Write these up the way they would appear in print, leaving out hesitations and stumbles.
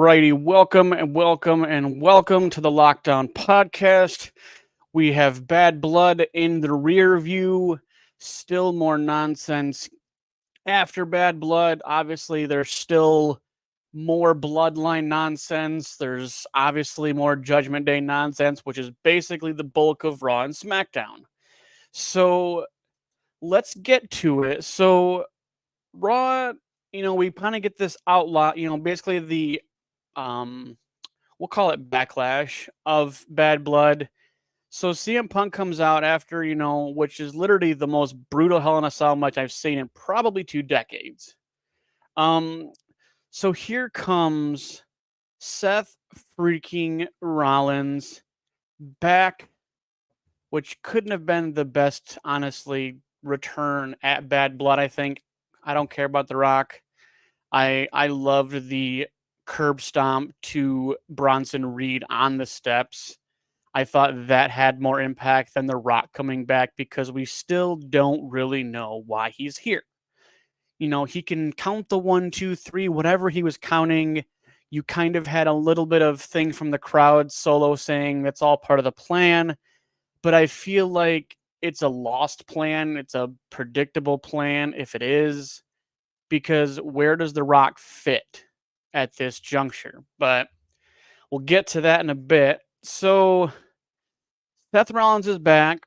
righty, welcome and welcome and welcome to the Lockdown Podcast. We have Bad Blood in the rear view, still more nonsense after Bad Blood. Obviously, there's still more Bloodline nonsense. There's obviously more Judgment Day nonsense, which is basically the bulk of Raw and SmackDown. So let's get to it. So, Raw, we kind of get this outlaw, basically the um we'll call it backlash of Bad Blood. So CM Punk comes out after, which is literally the most brutal Hell in a Cell match I've seen in probably 2 decades. Um, so here comes Seth freaking Rollins back, which couldn't have been the best, honestly, return at Bad Blood, I think. I don't care about The Rock. I loved the curb stomp to Bronson Reed on the steps. I thought that had more impact than The Rock coming back because we still don't really know why he's here. He can count the 1, 2, 3, whatever he was counting. You kind of had a little bit of thing from the crowd, Solo saying that's all part of the plan. But I feel like it's a lost plan. It's a predictable plan if it is, because where does The Rock fit at this juncture? But we'll get to that in a bit. So Seth Rollins is back,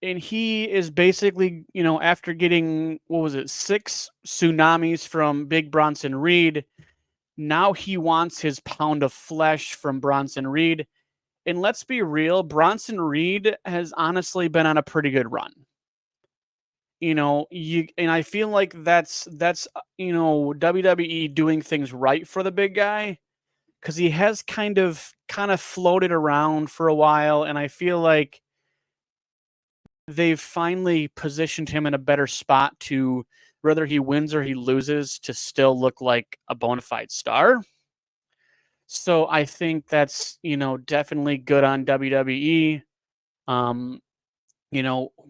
and he is basically, after getting, 6 tsunamis from Big Bronson Reed, now he wants his pound of flesh from Bronson Reed. And let's be real, Bronson Reed has honestly been on a pretty good run. And I feel like that's WWE doing things right for the big guy, because he has kind of floated around for a while, and I feel like they've finally positioned him in a better spot to, whether he wins or he loses, to still look like a bona fide star. So I think that's, definitely good on WWE.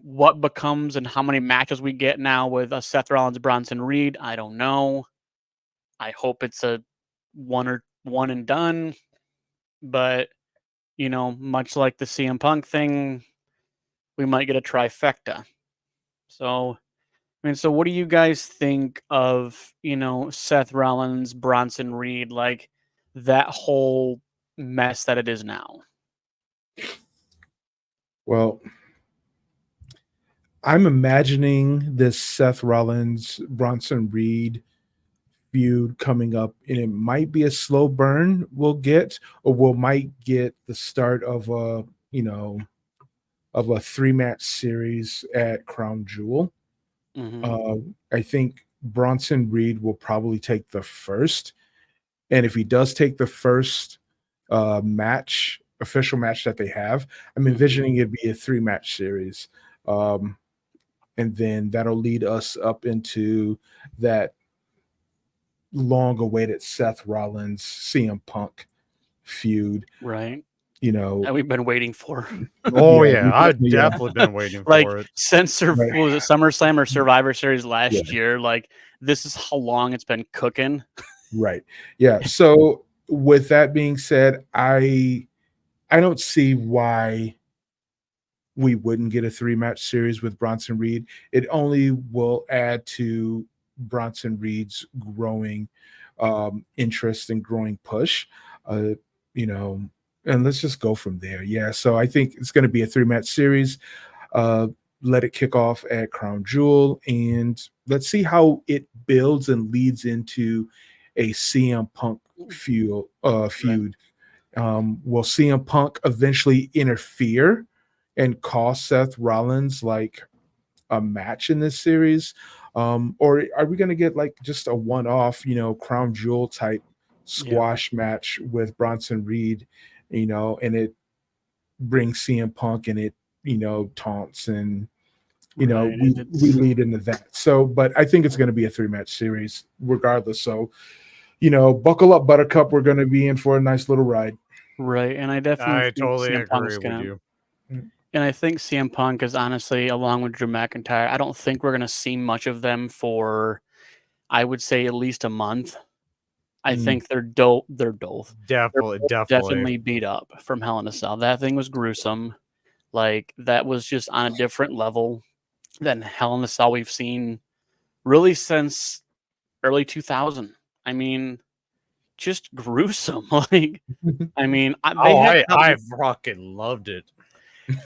What becomes and how many matches we get now with a Seth Rollins, Bronson Reed, I don't know. I hope it's a one and done, but much like the CM Punk thing, we might get a trifecta. So, so what do you guys think of, Seth Rollins, Bronson Reed, like that whole mess that it is now? Well, I'm imagining this Seth Rollins, Bronson Reed feud coming up, and it might be a slow burn we'll get, or might get the start of a 3-match series at Crown Jewel. I think Bronson Reed will probably take the first, and if he does take the first official match that they have, I'm envisioning it'd be a 3-match series. And then that'll lead us up into that long-awaited Seth Rollins CM Punk feud, right? That we've been waiting for. Oh yeah, I've definitely been waiting for it since what was it, SummerSlam or Survivor Series last year. Like, this is how long it's been cooking. Right. Yeah. So with that being said, I don't see why we wouldn't get a 3-match series with Bronson Reed. It only will add to Bronson Reed's growing interest and growing push. And let's just go from there. Yeah. So I think it's going to be a 3-match series. Let it kick off at Crown Jewel, and let's see how it builds and leads into a CM Punk feud. Will CM Punk eventually interfere and cost Seth Rollins like a match in this series? Or are we going to get like just a one-off, Crown Jewel type squash match with Bronson Reed, and it brings CM Punk and it, taunts and, we lead into that. So, but I think it's going to be a 3-match series regardless. So, buckle up, Buttercup. We're going to be in for a nice little ride. Right. And I totally agree with you. And I think CM Punk is honestly, along with Drew McIntyre, I don't think we're going to see much of them for, I would say, at least a month. I think they're definitely beat up from Hell in a Cell. That thing was gruesome. Like, that was just on a different level than Hell in a Cell we've seen really since early 2000. I mean, just gruesome. Like, I mean, I fucking loved it.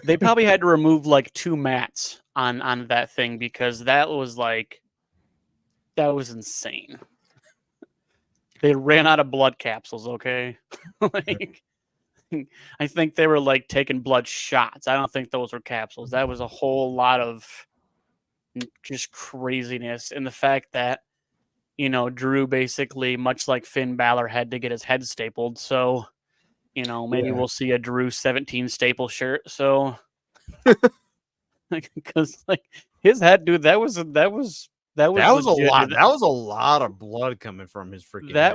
They probably had to remove like 2 mats on that thing because that was insane. They ran out of blood capsules, okay? Like, I think they were like taking blood shots. I don't think those were capsules. That was a whole lot of just craziness. And the fact that, Drew basically, much like Finn Balor, had to get his head stapled. So, maybe we'll see a Drew 17 staple shirt. So, because like his head, dude, that was a lot. That was a lot of blood coming from his freaking head.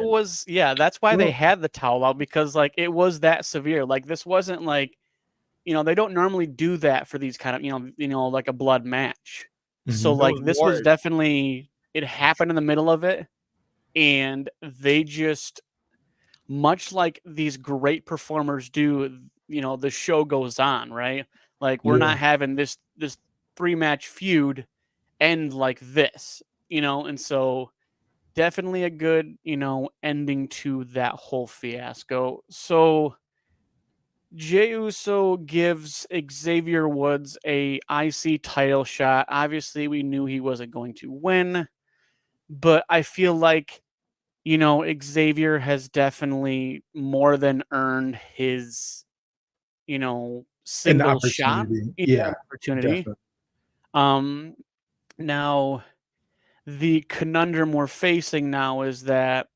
That's why they had the towel out, because like it was that severe. Like, this wasn't like, they don't normally do that for these kind of, like a blood match. So like this was definitely, it happened in the middle of it, and they just, much like these great performers do, the show goes on, right? Like, we're not having this 3-match feud end like this, and so definitely a good, ending to that whole fiasco. So Jey Uso gives Xavier Woods a IC title shot. Obviously, we knew he wasn't going to win, but I feel like, Xavier has definitely more than earned his, single shot. Opportunity. Definitely. Now, the conundrum we're facing now is that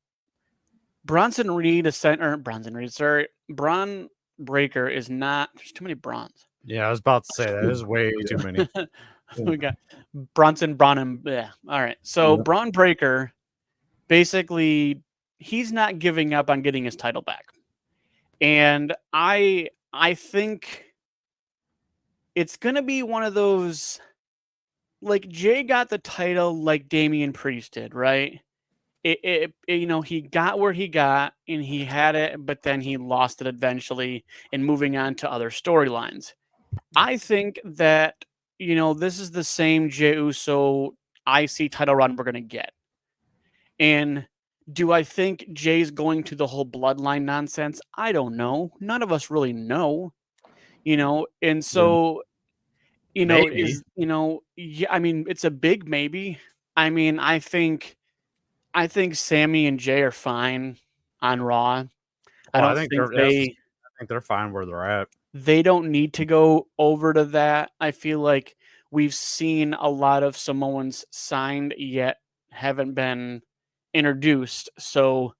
Bron Breakker is not. There's too many Brons. Yeah, I was about to say that is way too many. We got Braun. Yeah. All right. So Bron Breakker, basically, he's not giving up on getting his title back, and I think it's gonna be one of those. Like, Jay got the title like Damian Priest did, right? He got where he got and he had it, but then he lost it eventually and moving on to other storylines. I think that, this is the same Jey Uso IC title run we're going to get. And do I think Jay's going to the whole bloodline nonsense? I don't know. None of us really know, and so, Maybe. I mean, it's a big maybe. I mean, I think Sammy and Jay are fine on Raw. I think they're fine where they're at. They don't need to go over to that. I feel like we've seen a lot of Samoans signed yet haven't been introduced. So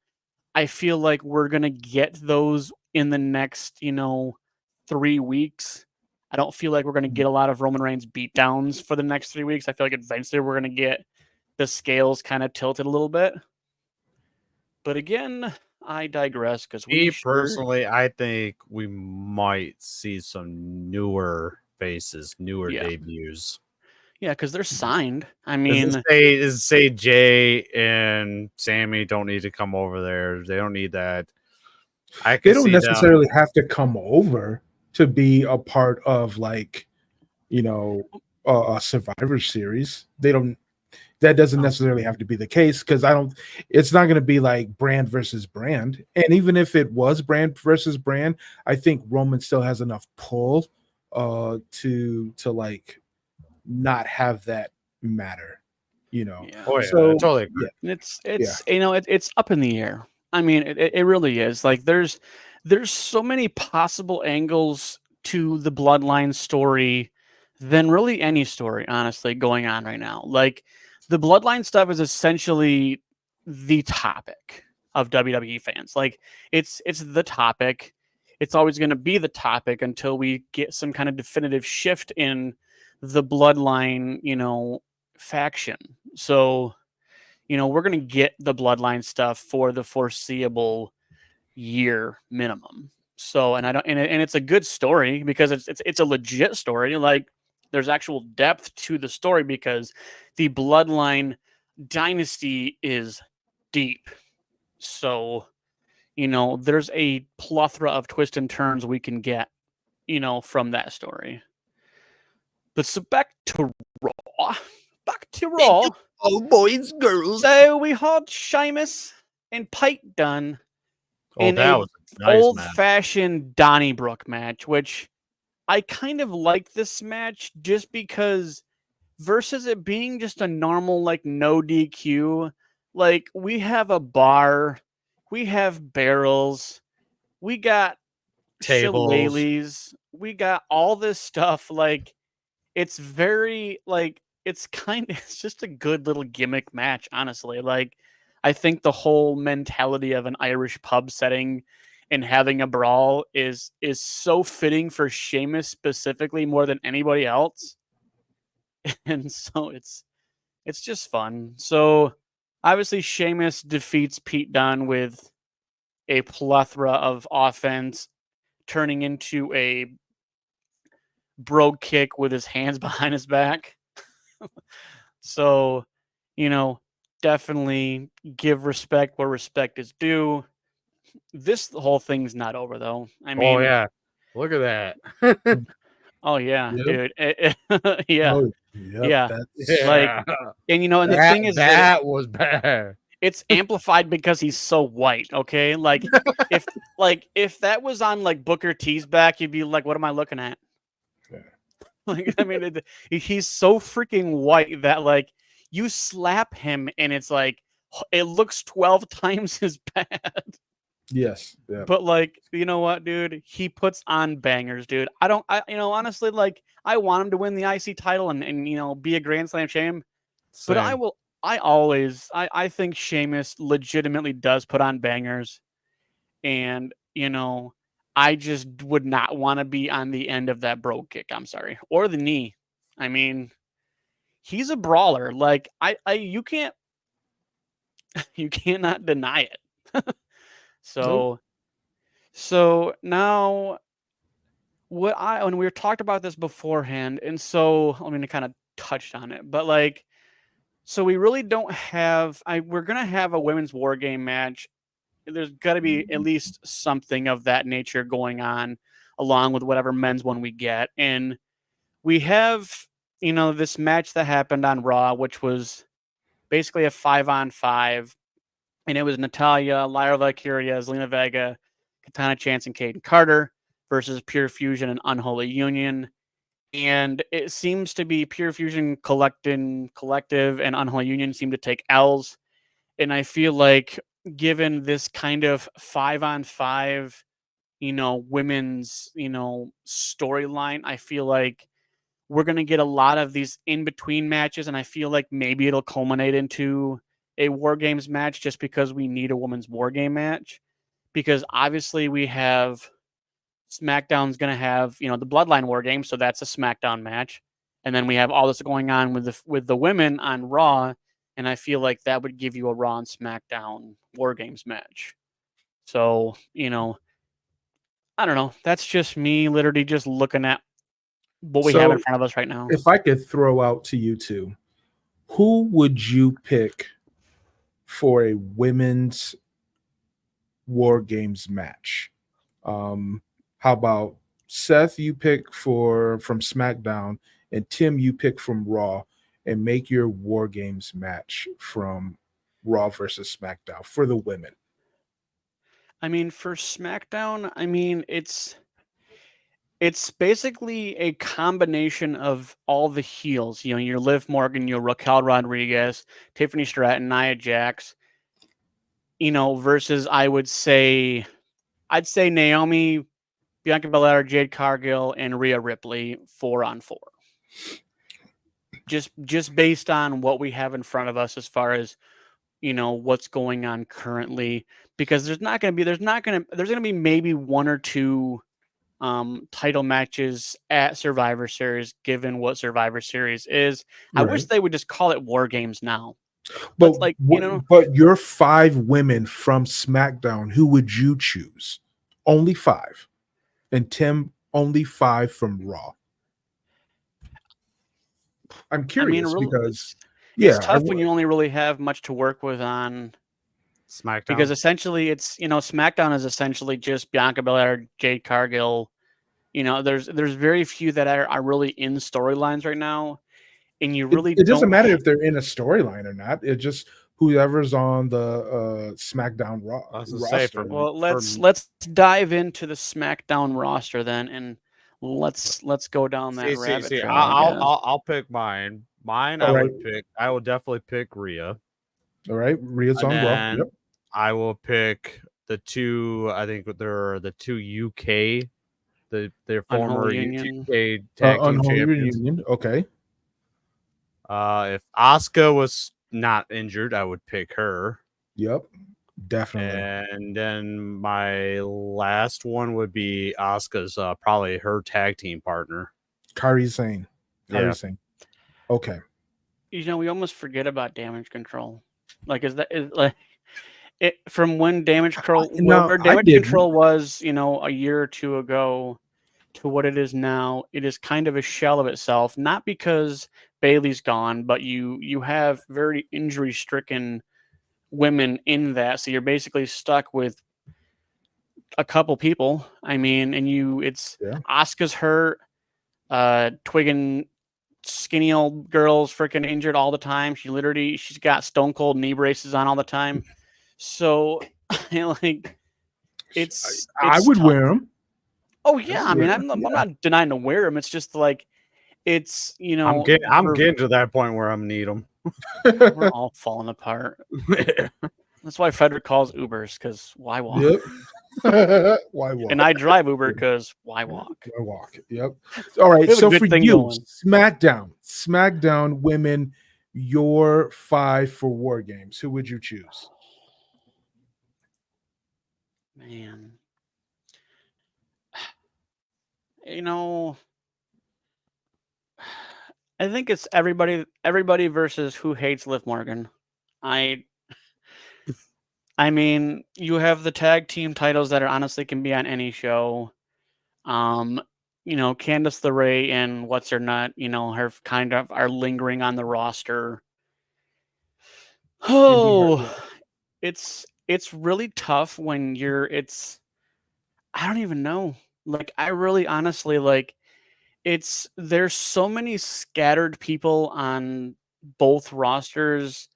I feel like we're going to get those in the next, 3 weeks. I don't feel like we're going to get a lot of Roman Reigns beatdowns for the next 3 weeks. I feel like eventually we're going to get the scales kind of tilted a little bit. But again, I digress because personally, I think we might see some newer faces, debuts. Yeah, because they're signed. I mean, say Jay and Sammy don't need to come over there. They don't need that. They don't necessarily have to come over to be a part of, like, a Survivor Series. That doesn't necessarily have to be the case, because it's not going to be like brand versus brand. And even if it was brand versus brand, I think Roman still has enough pull to like not have that matter, Yeah. So totally agree. Yeah. It's up in the air. I mean, it really is. Like, there's so many possible angles to the Bloodline story than really any story, honestly, going on right now. Like, the Bloodline stuff is essentially the topic of WWE fans. Like, it's the topic. It's always going to be the topic until we get some kind of definitive shift in the Bloodline, faction. So, we're going to get the Bloodline stuff for the foreseeable year minimum. So, and it's a good story because it's a legit story. Like, there's actual depth to the story because the Bloodline dynasty is deep. So, there's a plethora of twists and turns we can get, from that story. But so back to Raw. Back to Raw. Oh, boys, girls. So we had Sheamus and Pike Dunne Oh, in that a was a nice match. old-fashioned Donnybrook match, which I kind of like this match just because versus it being just a normal, like, no DQ, like, we have a bar, we have barrels, we got Tables. shillelaghs, we got all this stuff, like, it's very, like, it's just a good little gimmick match, honestly, like, I think the whole mentality of an Irish pub setting and having a brawl is so fitting for Sheamus specifically more than anybody else. And so it's just fun. So obviously Sheamus defeats Pete Dunne with a plethora of offense, turning into a brogue kick with his hands behind his back. So, definitely give respect where respect is due. This whole thing's not over though. I mean, Oh yeah, look at that. oh yeah, Yep. dude. Yeah. Oh, yep, Yeah. that's Like, Yeah. and and the that, thing is that that was bad. it's amplified because he's so white, okay? Like if that was on like Booker T's back, you'd be like, what am I looking at? Yeah. Like, I mean, he's so freaking white that like you slap him and it's like it looks 12 times as bad. yes, yeah. But like, you know what, dude? He puts on bangers, dude. Honestly, like I want him to win the IC title and be a Grand Slam champion. But I think Sheamus legitimately does put on bangers. And, I just would not want to be on the end of that brogue kick. I'm sorry. Or the knee. I mean, he's a brawler. Like you cannot deny it. So now when we were talked about this beforehand, and so I mean, I kind of touched on it, but like, so we really don't have. We're gonna have a women's war game match. There's got to be at least something of that nature going on, along with whatever men's one we get. And we have, this match that happened on Raw, which was basically a 5-on-5, and it was Natalya, Lyra Valkyria, Zelina Vega, Katana Chance, and Kaden Carter versus Pure Fusion and Unholy Union. And it seems to be Pure Fusion Collective and Unholy Union seem to take L's. And I feel like given this kind of 5-on-5, women's, storyline, I feel like we're going to get a lot of these in-between matches. And I feel like maybe it'll culminate into a War Games match just because we need a women's War Game match. Because obviously we have SmackDown's going to have, the Bloodline War Game, so that's a SmackDown match. And then we have all this going on with the women on Raw, and I feel like that would give you a Raw and SmackDown War Games match. So, I don't know. That's just me literally just looking at what we have in front of us right now. If I could throw out to you two, who would you pick for a women's War Games match? How about Seth, you pick from SmackDown, and Tim, you pick from Raw, and make your War Games match from Raw versus SmackDown for the women. I mean, for SmackDown, I mean, it's basically a combination of all the heels. Your Liv Morgan, your Raquel Rodriguez, Tiffany Stratton, Nia Jax, versus I'd say Naomi, Bianca Belair, Jade Cargill, and Rhea Ripley 4-on-4. Just based on what we have in front of us as far as what's going on currently, because there's going to be maybe one or two title matches at Survivor Series, given what Survivor Series is. I wish they would just call it War Games now. But but your 5 women from SmackDown, who would you choose? Only 5. And Tim, only 5 from Raw. I'm curious because it's tough when you only really have much to work with on SmackDown. because essentially it's SmackDown is essentially just Bianca Belair, Jade Cargill. There's very few that are really in storylines right now, and you really It doesn't don't matter if they're in a storyline or not. It just whoever's on the SmackDown I was gonna say, roster. Well, let's dive into the SmackDown roster then, and let's go down that rabbit see. trail. I guess. I'll pick mine. Mine, All right. I would definitely pick Rhea. All right, Rhea's And on Raw. then Yep. I will pick the two. I think they're the two UK, their former Unholy Union. UK tag team Unholy champions. Reunion. Okay. If Asuka was not injured, I would pick her. Yep. Definitely. And then my last one would be Asuka's probably her tag team partner. Kairi Sane. Yeah. Okay. We almost forget about Damage Control. Like, is like it from when Damage Control, where Damage Control was, a year or two ago, to what it is now? It is kind of a shell of itself. Not because Bailey's gone, but you have very injury-stricken women in that, so you're basically stuck with a couple people. I mean, and Asuka's hurt, Twig, skinny old girl's freaking injured all the time. She's got stone cold knee braces on all the time. So like it's I would tough. wear them. Oh yeah, I mean I'm not denying to wear them. It's just like it's I'm getting to that point where I'm need them. We're all falling apart. That's why Frederick calls Ubers, because why walk? Yep. Why walk? And I drive Uber because why walk? Why walk? Yep. All right. So for you, SmackDown women, your 5 for War Games. Who would you choose? Man, I think it's everybody versus who hates Liv Morgan. I mean, you have the tag team titles that honestly can be on any show. Candice LeRae and what's her nut, her kind of are lingering on the roster. Oh, it's really tough when I don't even know. Like, I really honestly, like, there's so many scattered people on both rosters.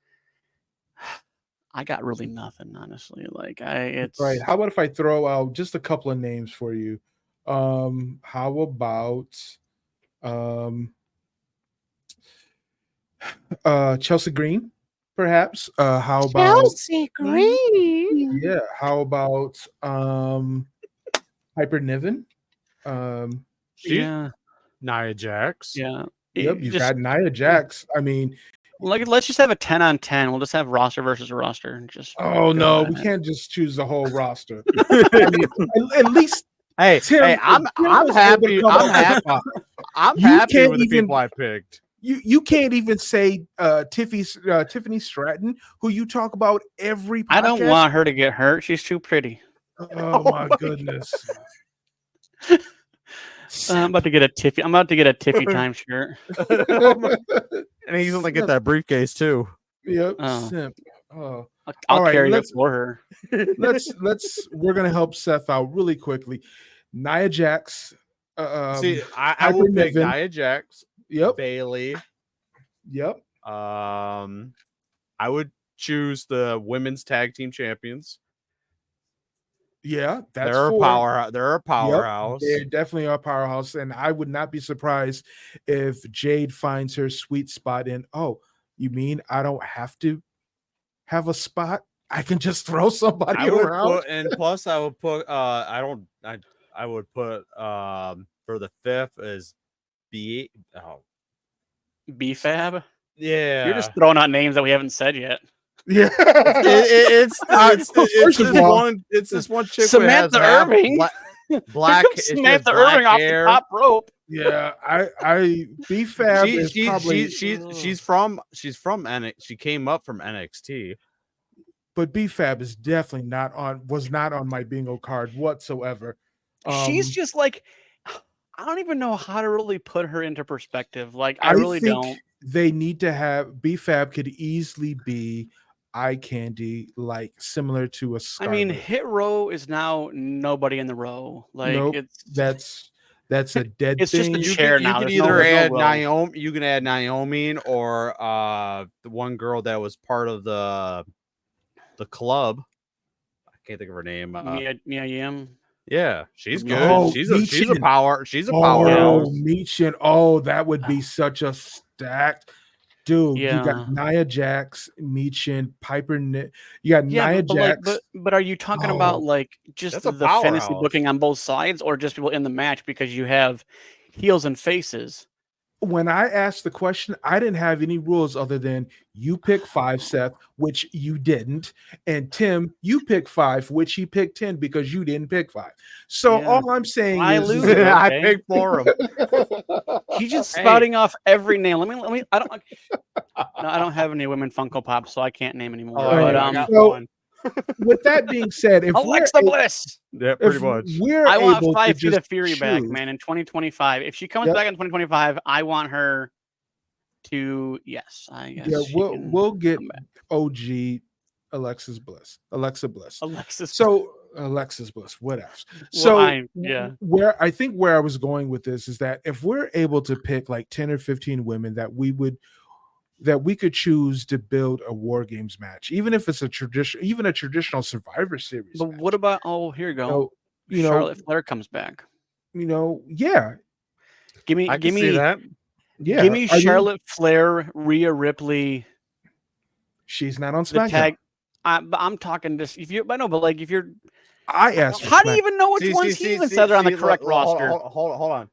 I got really nothing, honestly. Like, it's right. How about if I throw out just a couple of names for you? How about Chelsea Green, perhaps? How about Chelsea Green? Yeah. How about Piper Niven? Yeah. Nia Jax. Yeah. Yep, you've got Nia Jax. I mean, let's just have a 10-on-10. We'll just have roster versus roster. Oh no, we can't just choose the whole roster. I mean, at least Hey, Tim, I'm happy. I'm happy. I'm happy with the people I picked. You can't even say Tiffany Stratton, who you talk about every podcast. I don't want her to get hurt. She's too pretty. Oh my goodness. I'm about to get a Tiffy time shirt. And he's gonna get that briefcase too. Yep. Oh. Simp. Oh. I'll carry it for her. We're gonna help Seth out really quickly. Nia Jax. See, I would pick Nia Jax. Yep. Bailey. Yep. I would choose the women's tag team champions. Yeah, they're a powerhouse. Yep, they definitely are a powerhouse, and I would not be surprised if Jade finds her sweet spot in. Oh, you mean I don't have to have a spot? I can just throw somebody around. And plus, I would put. I would put for the 5th is B-Fab. Yeah, you're just throwing out names that we haven't said yet. Yeah, it's this one chick. Samantha Irving. Black Samantha Irving off the top rope. Yeah, I B-Fab is probably she's from NXT. She came up from NXT. But B-Fab is definitely was not on my bingo card whatsoever. She's just like, I don't even know how to really put her into perspective. Like, I really think don't. They need to have B-Fab could easily be eye candy, like similar to a I mean, Scarlet. Hit Row is now nobody in the row. Like Nope, it's that's a dead it's just a thing. chair You now. could There's no, either there's no add row. Naomi. You can add Naomi or the one girl that was part of the club. I can't think of her name. Mia Yim. Yeah, she's Or good. Oh, She's a Michin. power. She's a Oh, powerhouse. Michin. Oh, that would be such a stacked dude. You Yeah. got Nia Jax, Michin, Piper. You got Yeah, Nia but like, Jax. but are you talking about Oh. like just That's a the fantasy powerhouse. booking on both sides, or just people in the match because you have heels and faces? When I asked the question, I didn't have any rules other than you pick 5, Seth, which you didn't, and Tim, you pick 5, which he picked 10 because you didn't pick 5. So Yeah. all I'm saying I is lose that- it. I Okay. picked for him. He's just Hey. spouting off every name. Let me. I don't. No, I don't have any women Funko Pops, so I can't name anymore. Oh, but I got so- one. with that being said, if Alexa Bliss. Yeah, if pretty much. we're I want able to 5 Feet just of Fury back, choose- man, in 2025. If she comes Yep. back in 2025, I want her to. Yes, I guess. Yeah, she can we'll get come back. OG Alexa Bliss. Alexis. So Alexis Bliss, what else? Well, So yeah. where I think where I was going with this is that if we're able to pick like 10 or 15 women that we could choose to build a War Games match, even if it's a traditional Survivor Series. But match. what about? Oh, here you go. You know, Charlotte Flair comes back. yeah, Give me. I Give can see me. that. yeah. Give me I mean, Charlotte Flair, Rhea Ripley. she's not on The SmackDown. tag. But I'm talking just if you. I know, but like if you're. I asked. for How do you Smack- even know which ones he even said are on the correct roster? Hold on.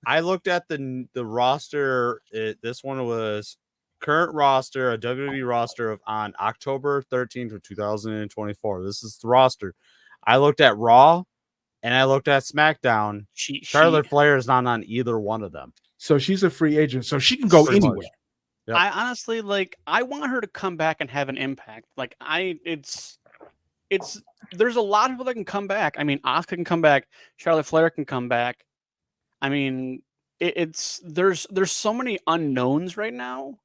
I looked at the roster. This one was current roster, a WWE roster of on October 13th of 2024. This is the roster. I looked at Raw and I looked at SmackDown. Charlotte Flair is not on either one of them. So she's a free agent, so she can go Pretty much. anywhere. Yep. I honestly I want her to come back and have an impact. Like there's a lot of people that can come back. I mean, Asuka can come back, Charlotte Flair can come back. I mean, there's so many unknowns right now,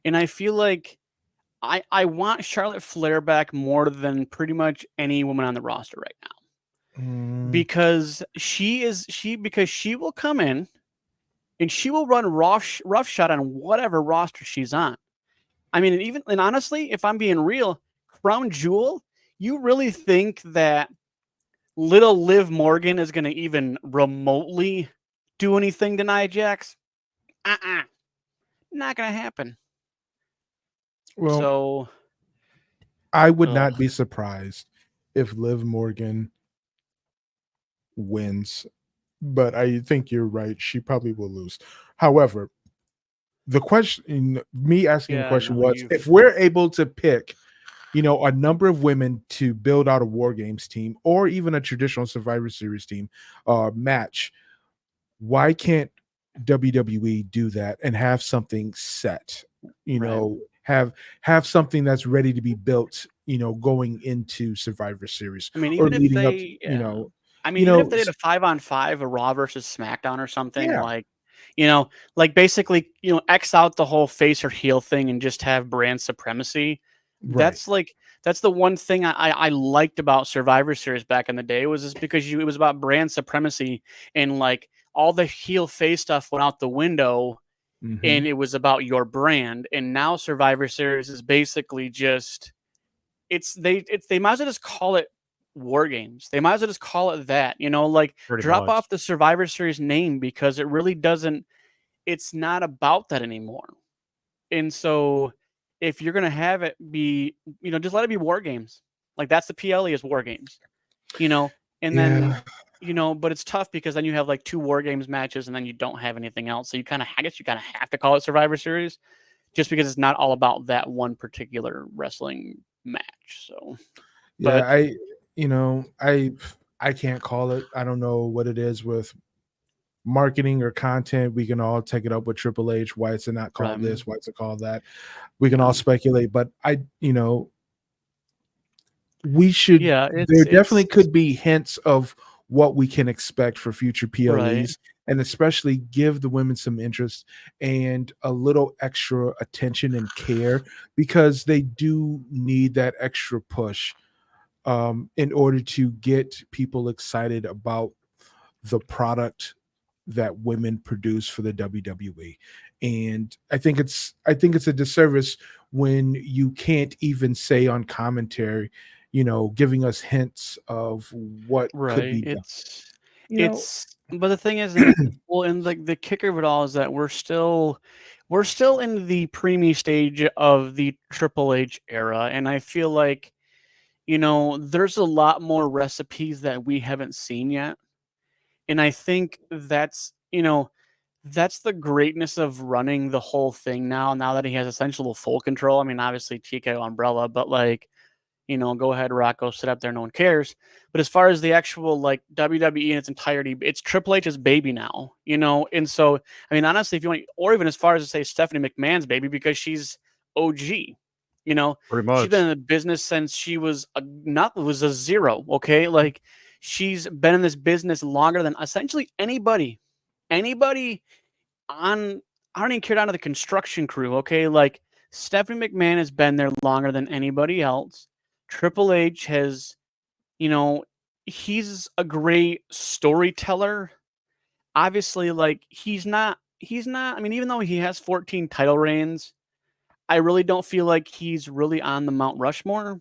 and I feel like I want Charlotte Flair back more than pretty much any woman on the roster right now. Because she will come in and she will run roughshod on whatever roster she's on. I mean, and honestly, if I'm being real, Crown Jewel, you really think that little Liv Morgan is going to even remotely do anything to Nia Jax? Not going to happen. Well, So I would not be surprised if Liv Morgan wins, but I think you're right. She probably will lose. However, the question, me asking the question was, if we're able to pick, a number of women to build out a War Games team or even a traditional Survivor Series team match, why can't WWE do that and have something set? Have something that's ready to be built, going into Survivor Series. I mean, even if leading they, up, even if they did a 5-on-5, a Raw versus SmackDown or something, Yeah. like basically, X out the whole face or heel thing and just have brand supremacy. Right. That's the one thing I liked about Survivor Series back in the day was just because it was about brand supremacy and like all the heel face stuff went out the window. Mhm. And it was about your brand. And now Survivor Series is basically just they might as well just call it War Games. They might as well just call it that. Pretty drop much. off the Survivor Series name because it really doesn't. It's not about that anymore. And so, if you're gonna have it be, just let it be War Games. Like that's the PLE is War Games. And then. But it's tough because then you have like 2 War Games matches and then you don't have anything else. So I guess you kind of have to call it Survivor Series just because it's not all about that one particular wrestling match. So, Yeah, but I can't call it. I don't know what it is with marketing or content. We can all take it up with Triple H. Why it's not called Right. this? Why it's called that? We can all speculate, but we should. Yeah, there definitely could be hints of what we can expect for future Right. PLEs, and especially give the women some interest and a little extra attention and care, because they do need that extra push in order to get people excited about the product that women produce for the WWE. And I think it's a disservice when you can't even say on commentary, giving us hints of what could Right. be done. It's You know, it's but the thing is, and well, and the kicker of it all is that we're still in the preemie stage of the Triple H era, and I feel like, there's a lot more recipes that we haven't seen yet. And I think that's the greatness of running the whole thing now that he has essential full control. I mean, obviously TKO umbrella, but like, go ahead, Rocco, sit up there, no one cares. But as far as the actual like WWE in its entirety, it's Triple H's baby now. And so, I mean, honestly, if you want, or even as far as to say Stephanie McMahon's baby, because she's OG. Pretty She's been much. in the business since she was a zero. Okay, like she's been in this business longer than essentially anybody on. I don't even care down to the construction crew. Okay, like Stephanie McMahon has been there longer than anybody else. Triple H has, you know, he's a great storyteller. Obviously, like he's not. I mean, even though he has 14 title reigns, I really don't feel like he's really on the Mount Rushmore.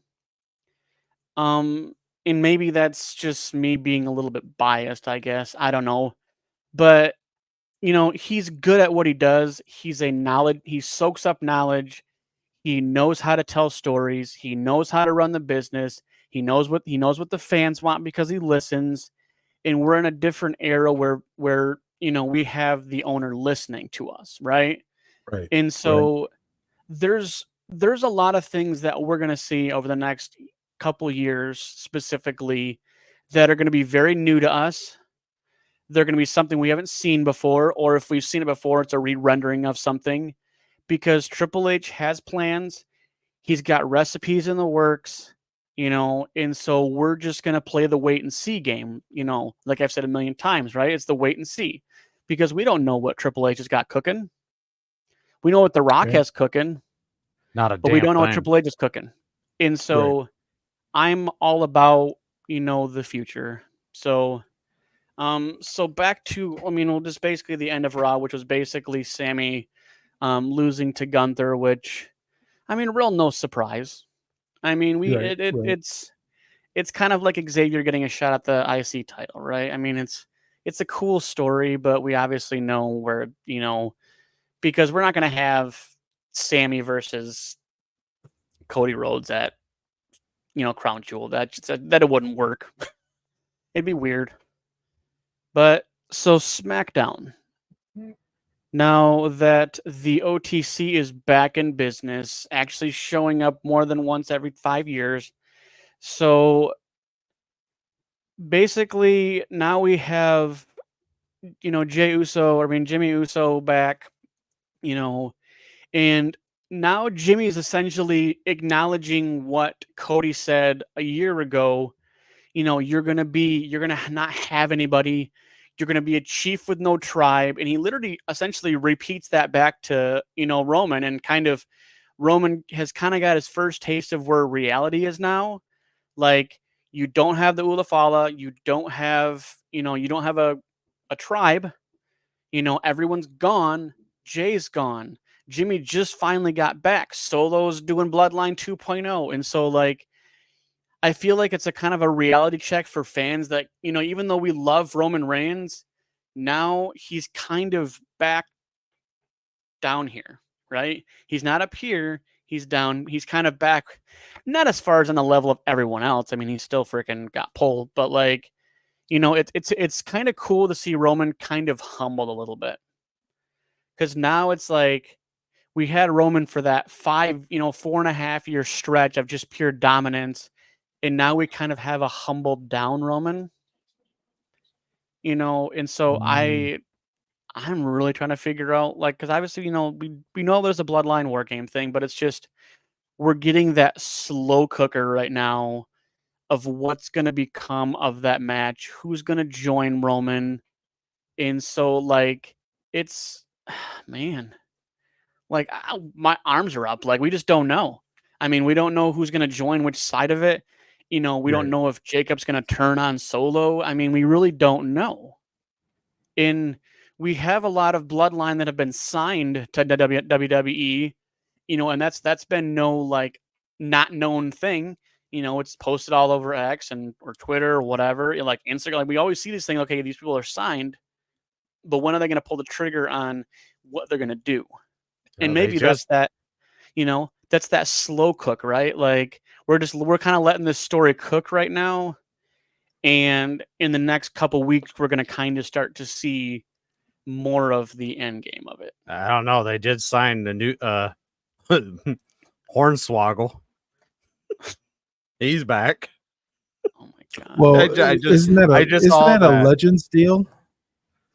Um, and maybe that's just me being a little bit biased, I guess. I don't know. But, he's good at what he does. He soaks up knowledge. He knows how to tell stories. He knows how to run the business. He knows what the fans want because he listens. And we're in a different era where we have the owner listening to us, right? right, And right, so there's a lot of things that we're going to see over the next couple years specifically that are going to be very new to us. They're going to be something we haven't seen before, or if we've seen it before, it's a re-rendering of something, because Triple H has plans. He's got recipes in the works, and so we're just going to play the wait and see game, like I've said a million times, right? It's the wait and see, because we don't know what Triple H has got cooking. We know what The Rock right, has cooking, Not a but we damn don't know what thing. Triple H is cooking. And right. so I'm all about the future. So back to, I mean, well, just basically the end of Raw, which was basically Sammy losing to Gunther, which, I mean, real no surprise. I mean, we Right, it, it right. it's kind of like Xavier getting a shot at the IC title, right? I mean, it's a cool story, but we obviously know where, because we're not going to have Sammy versus Cody Rhodes at Crown Jewel. That it wouldn't work. It'd be weird. But so SmackDown. Now that the OTC is back in business, actually showing up more than once every 5 years. So basically, now we have Jimmy Uso back, you know, and now Jimmy is essentially acknowledging what Cody said a year ago. You're gonna not have anybody. You're gonna be a chief with no tribe, and he literally essentially repeats that back to Roman, and Roman has kind of got his first taste of where reality is now. Like, you don't have the Ulafala, you don't have a tribe. Everyone's gone. Jay's gone. Jimmy just finally got back. Solo's doing Bloodline 2.0, and so like I feel like it's a kind of a reality check for fans that, even though we love Roman Reigns, now he's kind of back down here, right? He's not up here. He's down. He's kind of back, not as far as on the level of everyone else. I mean, he's still freaking got pulled, but like, it's kind of cool to see Roman kind of humbled a little bit, because now it's like we had Roman for that 4.5 year stretch of just pure dominance, and now we kind of have a humbled down Roman, and so Mm, I'm really trying to figure out, like, because obviously, we know there's a bloodline war game thing, but it's just we're getting that slow cooker right now of what's going to become of that match, who's going to join Roman. And so, like, it's, man, like, my arms are up. Like, we just don't know. I mean, we don't know who's going to join which side of it. We Right. don't know if Jacob's going to turn on Solo. I mean, we really don't know. And we have a lot of bloodline that have been signed to WWE, and that's been no, like, not known thing. It's posted all over X or Twitter or whatever, like Instagram. Like, we always see this thing. Okay, these people are signed, but when are they going to pull the trigger on what they're going to do? And maybe that's that's that slow cook, right? Like, we're kind of letting this story cook right now, and in the next couple weeks, we're going to kind of start to see more of the end game of it. I don't know. They did sign the new Hornswoggle. He's back. Oh my god! Well, I just isn't that saw a that. Legends deal?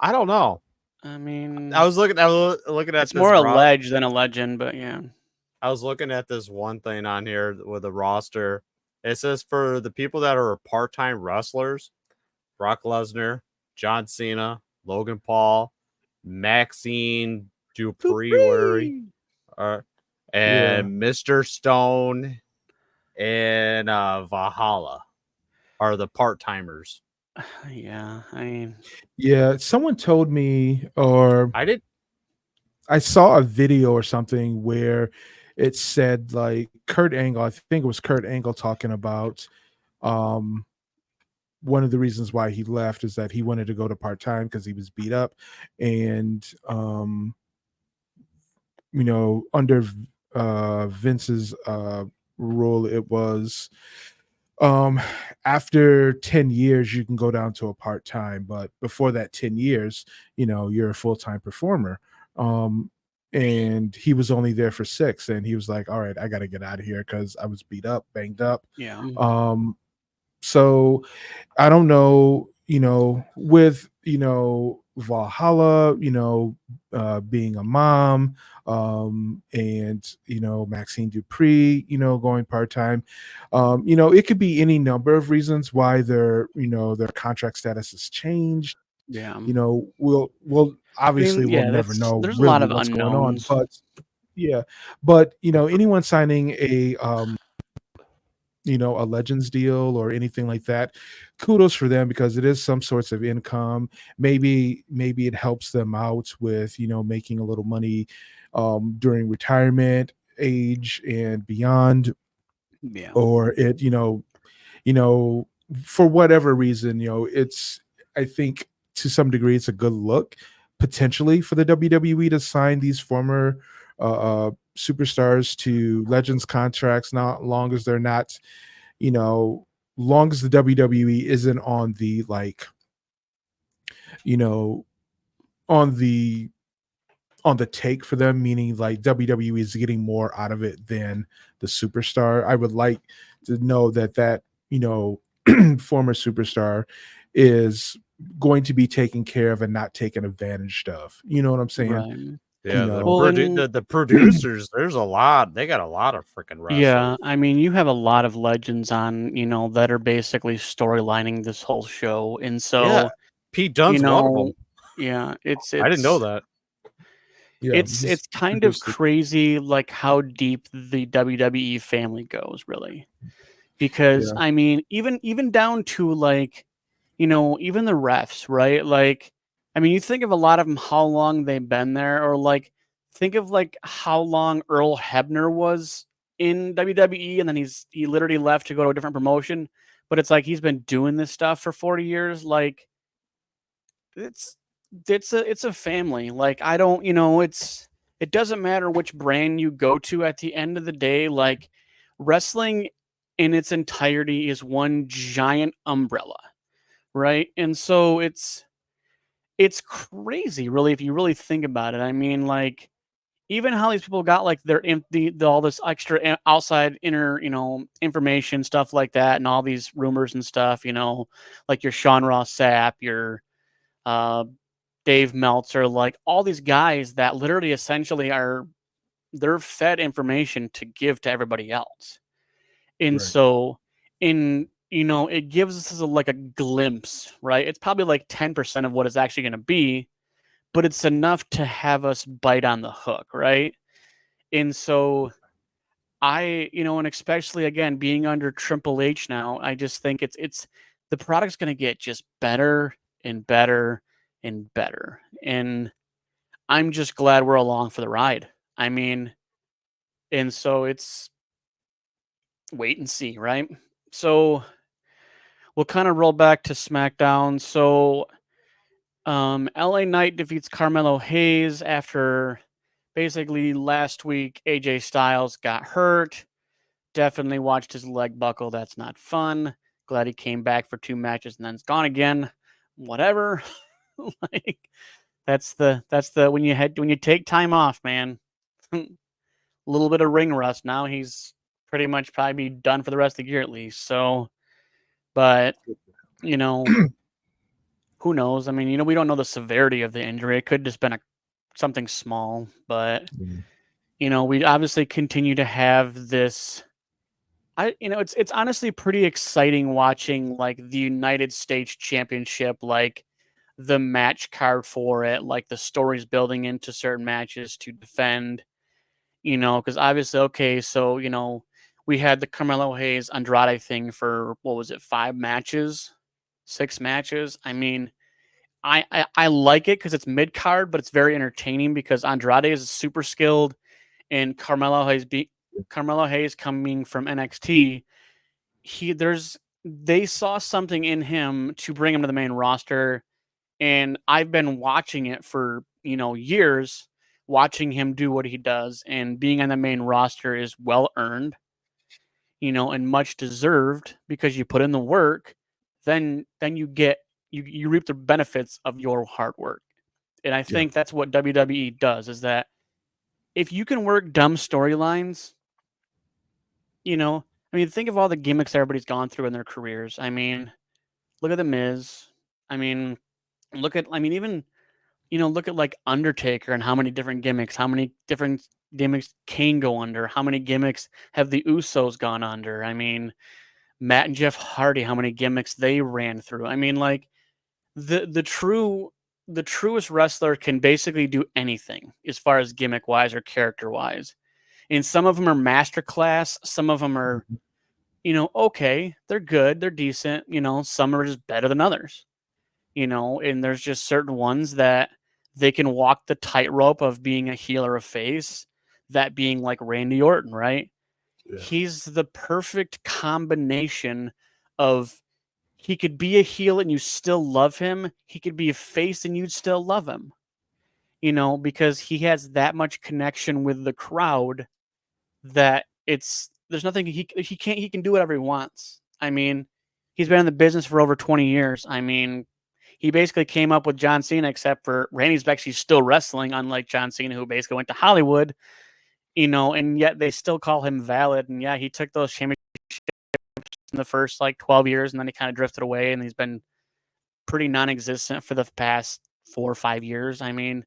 I don't know. I mean, I was looking at it's this more alleged than a legend, but yeah. I was looking at this one thing on here with the roster. It says for the people that are part-time wrestlers, Brock Lesnar, John Cena, Logan Paul, Maxine Dupree, and Mr. Stone and Valhalla are the part-timers. Yeah, I mean, Yeah, someone told me, or I saw a video or something where it said, like, Kurt Angle, I think it was Kurt Angle talking about one of the reasons why he left is that he wanted to go to part-time because he was beat up. And under Vince's rule, it was after 10 years you can go down to a part-time, but before that 10 years, you're a full-time performer. And he was only there for 6, and he was like, all right, I got to get out of here because I was beat up, banged up. yeah. So I don't know, with Valhalla, being a mom, and Maxine Dupree, going part-time, it could be any number of reasons why their contract status has changed. Yeah. We'll obviously we'll never know there's really a lot of what's unknowns. going on, but anyone signing a a Legends deal or anything like that, kudos for them, because it is some sorts of income. Maybe it helps them out with making a little money during retirement age and beyond. Yeah. Or it for whatever reason, it's, I think to some degree it's a good look potentially for the WWE to sign these former superstars to Legends contracts, not long as they're not, long as the WWE isn't on the, like, on the take for them, meaning like WWE is getting more out of it than the superstar. I would like to know that former superstar is going to be taken care of and not taken advantage of. You know what I'm saying? Right. Yeah, Well, the producers, there's a lot. They got a lot of freaking wrestlers. Yeah, I mean, you have a lot of legends on, that are basically storylining this whole show, and so Yeah, Pete Dunne's one of them. Yeah, it's I didn't know that. Yeah, it's kind of crazy, like, how deep the WWE family goes, really, because I mean, even down to, like, even the refs, right? Like, I mean, you think of a lot of them, how long they've been there, or, like, think of, like, how long Earl Hebner was in WWE, and then he literally left to go to a different promotion, but it's like he's been doing this stuff for 40 years. Like, it's a family. Like, I don't, it doesn't matter which brand you go to at the end of the day. Like, wrestling in its entirety is one giant umbrella, right? And so it's crazy, really, if you really think about it. I mean, like, even how these people got, like, all this extra outside inner, information, stuff like that, and all these rumors and stuff, like your Sean Ross Sapp, your Dave Meltzer, like, all these guys that literally essentially they're fed information to give to everybody else. And so in it gives us like a glimpse, right? It's probably like 10% of what it's actually going to be, but it's enough to have us bite on the hook, right? And so and especially again being under Triple H now, I just think it's the product's going to get just better and better and better. And I'm just glad we're along for the ride. I mean, and so it's wait and see, right? So we'll kind of roll back to SmackDown. So LA Knight defeats Carmelo Hayes after basically last week AJ Styles got hurt. Definitely watched his leg buckle. That's not fun. Glad he came back for 2 matches and then's gone again. Whatever. Like that's the when you take time off, man. A little bit of ring rust. Now he's pretty much probably be done for the rest of the year at least. So, but who knows? I mean, we don't know the severity of the injury. It could just been something small, but we obviously continue to have this. It's honestly pretty exciting watching like the United States Championship, like the match card for it, like the stories building into certain matches to defend. Because obviously, okay, so we had the Carmelo Hayes Andrade thing for what was it, 5 matches, 6 matches. I mean, I like it because it's mid card, but it's very entertaining because Andrade is super skilled, and Carmelo Hayes coming from NXT, they saw something in him to bring him to the main roster, and I've been watching it for years, watching him do what he does, and being on the main roster is well earned, and much deserved because you put in the work. Then you get you reap the benefits of your hard work. And I think that's what WWE does, is that if you can work dumb storylines, I mean, think of all the gimmicks everybody's gone through in their careers. I mean, look at The Miz. I mean, look at like Undertaker and how many different gimmicks Kane go under, how many gimmicks have the Usos gone under. I mean, Matt and Jeff Hardy, how many gimmicks they ran through. I mean, like the truest wrestler can basically do anything as far as gimmick wise or character wise. And some of them are masterclass, some of them are okay, they're good, they're decent, some are just better than others. And there's just certain ones that they can walk the tightrope of being a heel or a face, that being like Randy Orton, right? Yeah. He's the perfect combination of, he could be a heel and you still love him. He could be a face and you'd still love him, because he has that much connection with the crowd that there's nothing he can do whatever he wants. I mean, he's been in the business for over 20 years. I mean, he basically came up with John Cena, except for Randy's actually still wrestling, unlike John Cena, who basically went to Hollywood, and yet they still call him valid. And yeah, he took those championships in the first like 12 years, and then he kind of drifted away, and he's been pretty non-existent for the past 4 or 5 years. I mean,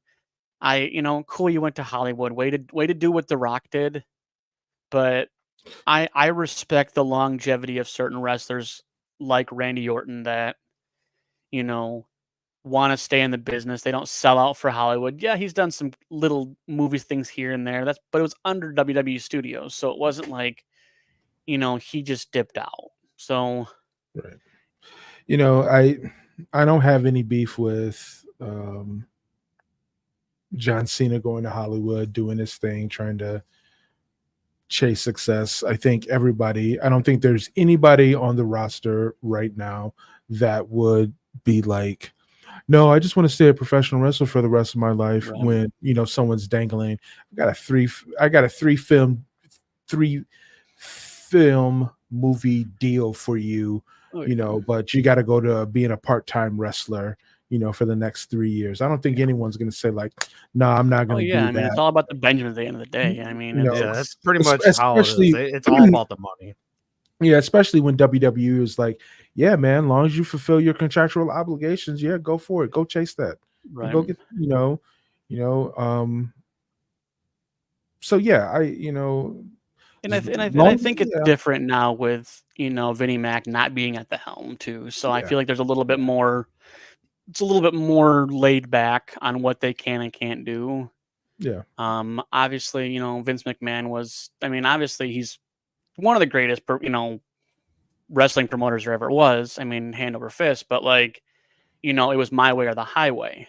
cool, you went to Hollywood, way to do what The Rock did, but I respect the longevity of certain wrestlers like Randy Orton that want to stay in the business. They don't sell out for Hollywood. Yeah, he's done some little movie things here and there. But it was under WWE Studios, so it wasn't like he just dipped out. So, right. I don't have any beef with John Cena going to Hollywood, doing his thing, trying to chase success. I don't think there's anybody on the roster right now that would be like, no, I just want to stay a professional wrestler for the rest of my life. Right. When someone's dangling, I got a three film movie deal for you, but you got to go to being a part-time wrestler, for the next 3 years. I don't think anyone's going to say like, no, I'm not going to do that. I mean, it's all about the Benjamin at the end of the day. I mean, that's pretty much how it is. It's all about the money. Yeah, especially when WWE is like, yeah, man, as long as you fulfill your contractual obligations, yeah, go for it. Go chase that. Right. Go get, so yeah, And I Long- think it's yeah. different now with Vinnie Mac not being at the helm too. So I Yeah. feel like there's a little bit more. It's a little bit more laid back on what they can and can't do. Yeah. Obviously, Vince McMahon was. I mean, obviously he's one of the greatest, wrestling promoters there ever was. I mean, hand over fist. But like, it was my way or the highway.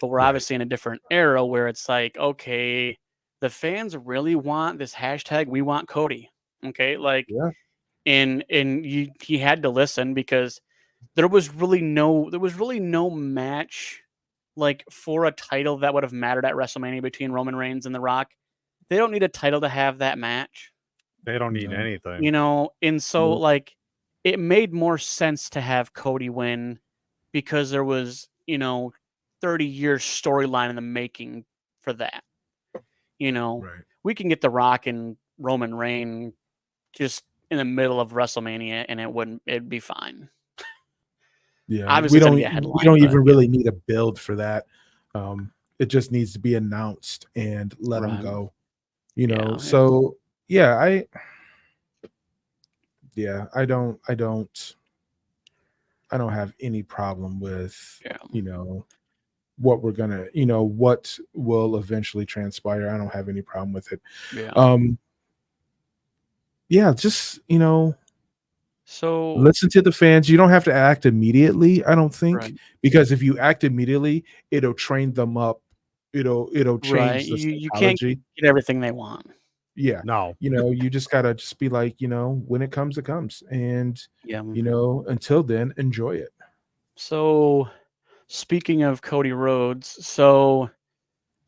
But we're Right. obviously in a different era where it's like, okay, the fans really want this hashtag. We want Cody. Okay, like, Yeah. and he had to listen because there was really no match like for a title that would have mattered at WrestleMania between Roman Reigns and The Rock. They don't need a title to have that match, They don't need No. anything. and so Nope. like it made more sense to have Cody win because there was 30-year storyline in the making for that. Right. We can get The Rock and Roman Reigns just in the middle of WrestleMania and it'd be fine. Yeah. Obviously, we it's gonna don't be a headline, we don't but even really need a build for that. It just needs to be announced and let them Right. go. Yeah. So yeah, I don't have any problem with Yeah. what we're gonna what will eventually transpire. I don't have any problem with it. Yeah. Yeah, just So listen to the fans. You don't have to act immediately, I don't think, right. because if you act immediately, it'll train them up. It'll Right. change the You can't psychology. get everything they want. Yeah. No. You just gotta just be like, when it comes, it comes. And Yeah. until then, enjoy it. So speaking of Cody Rhodes, so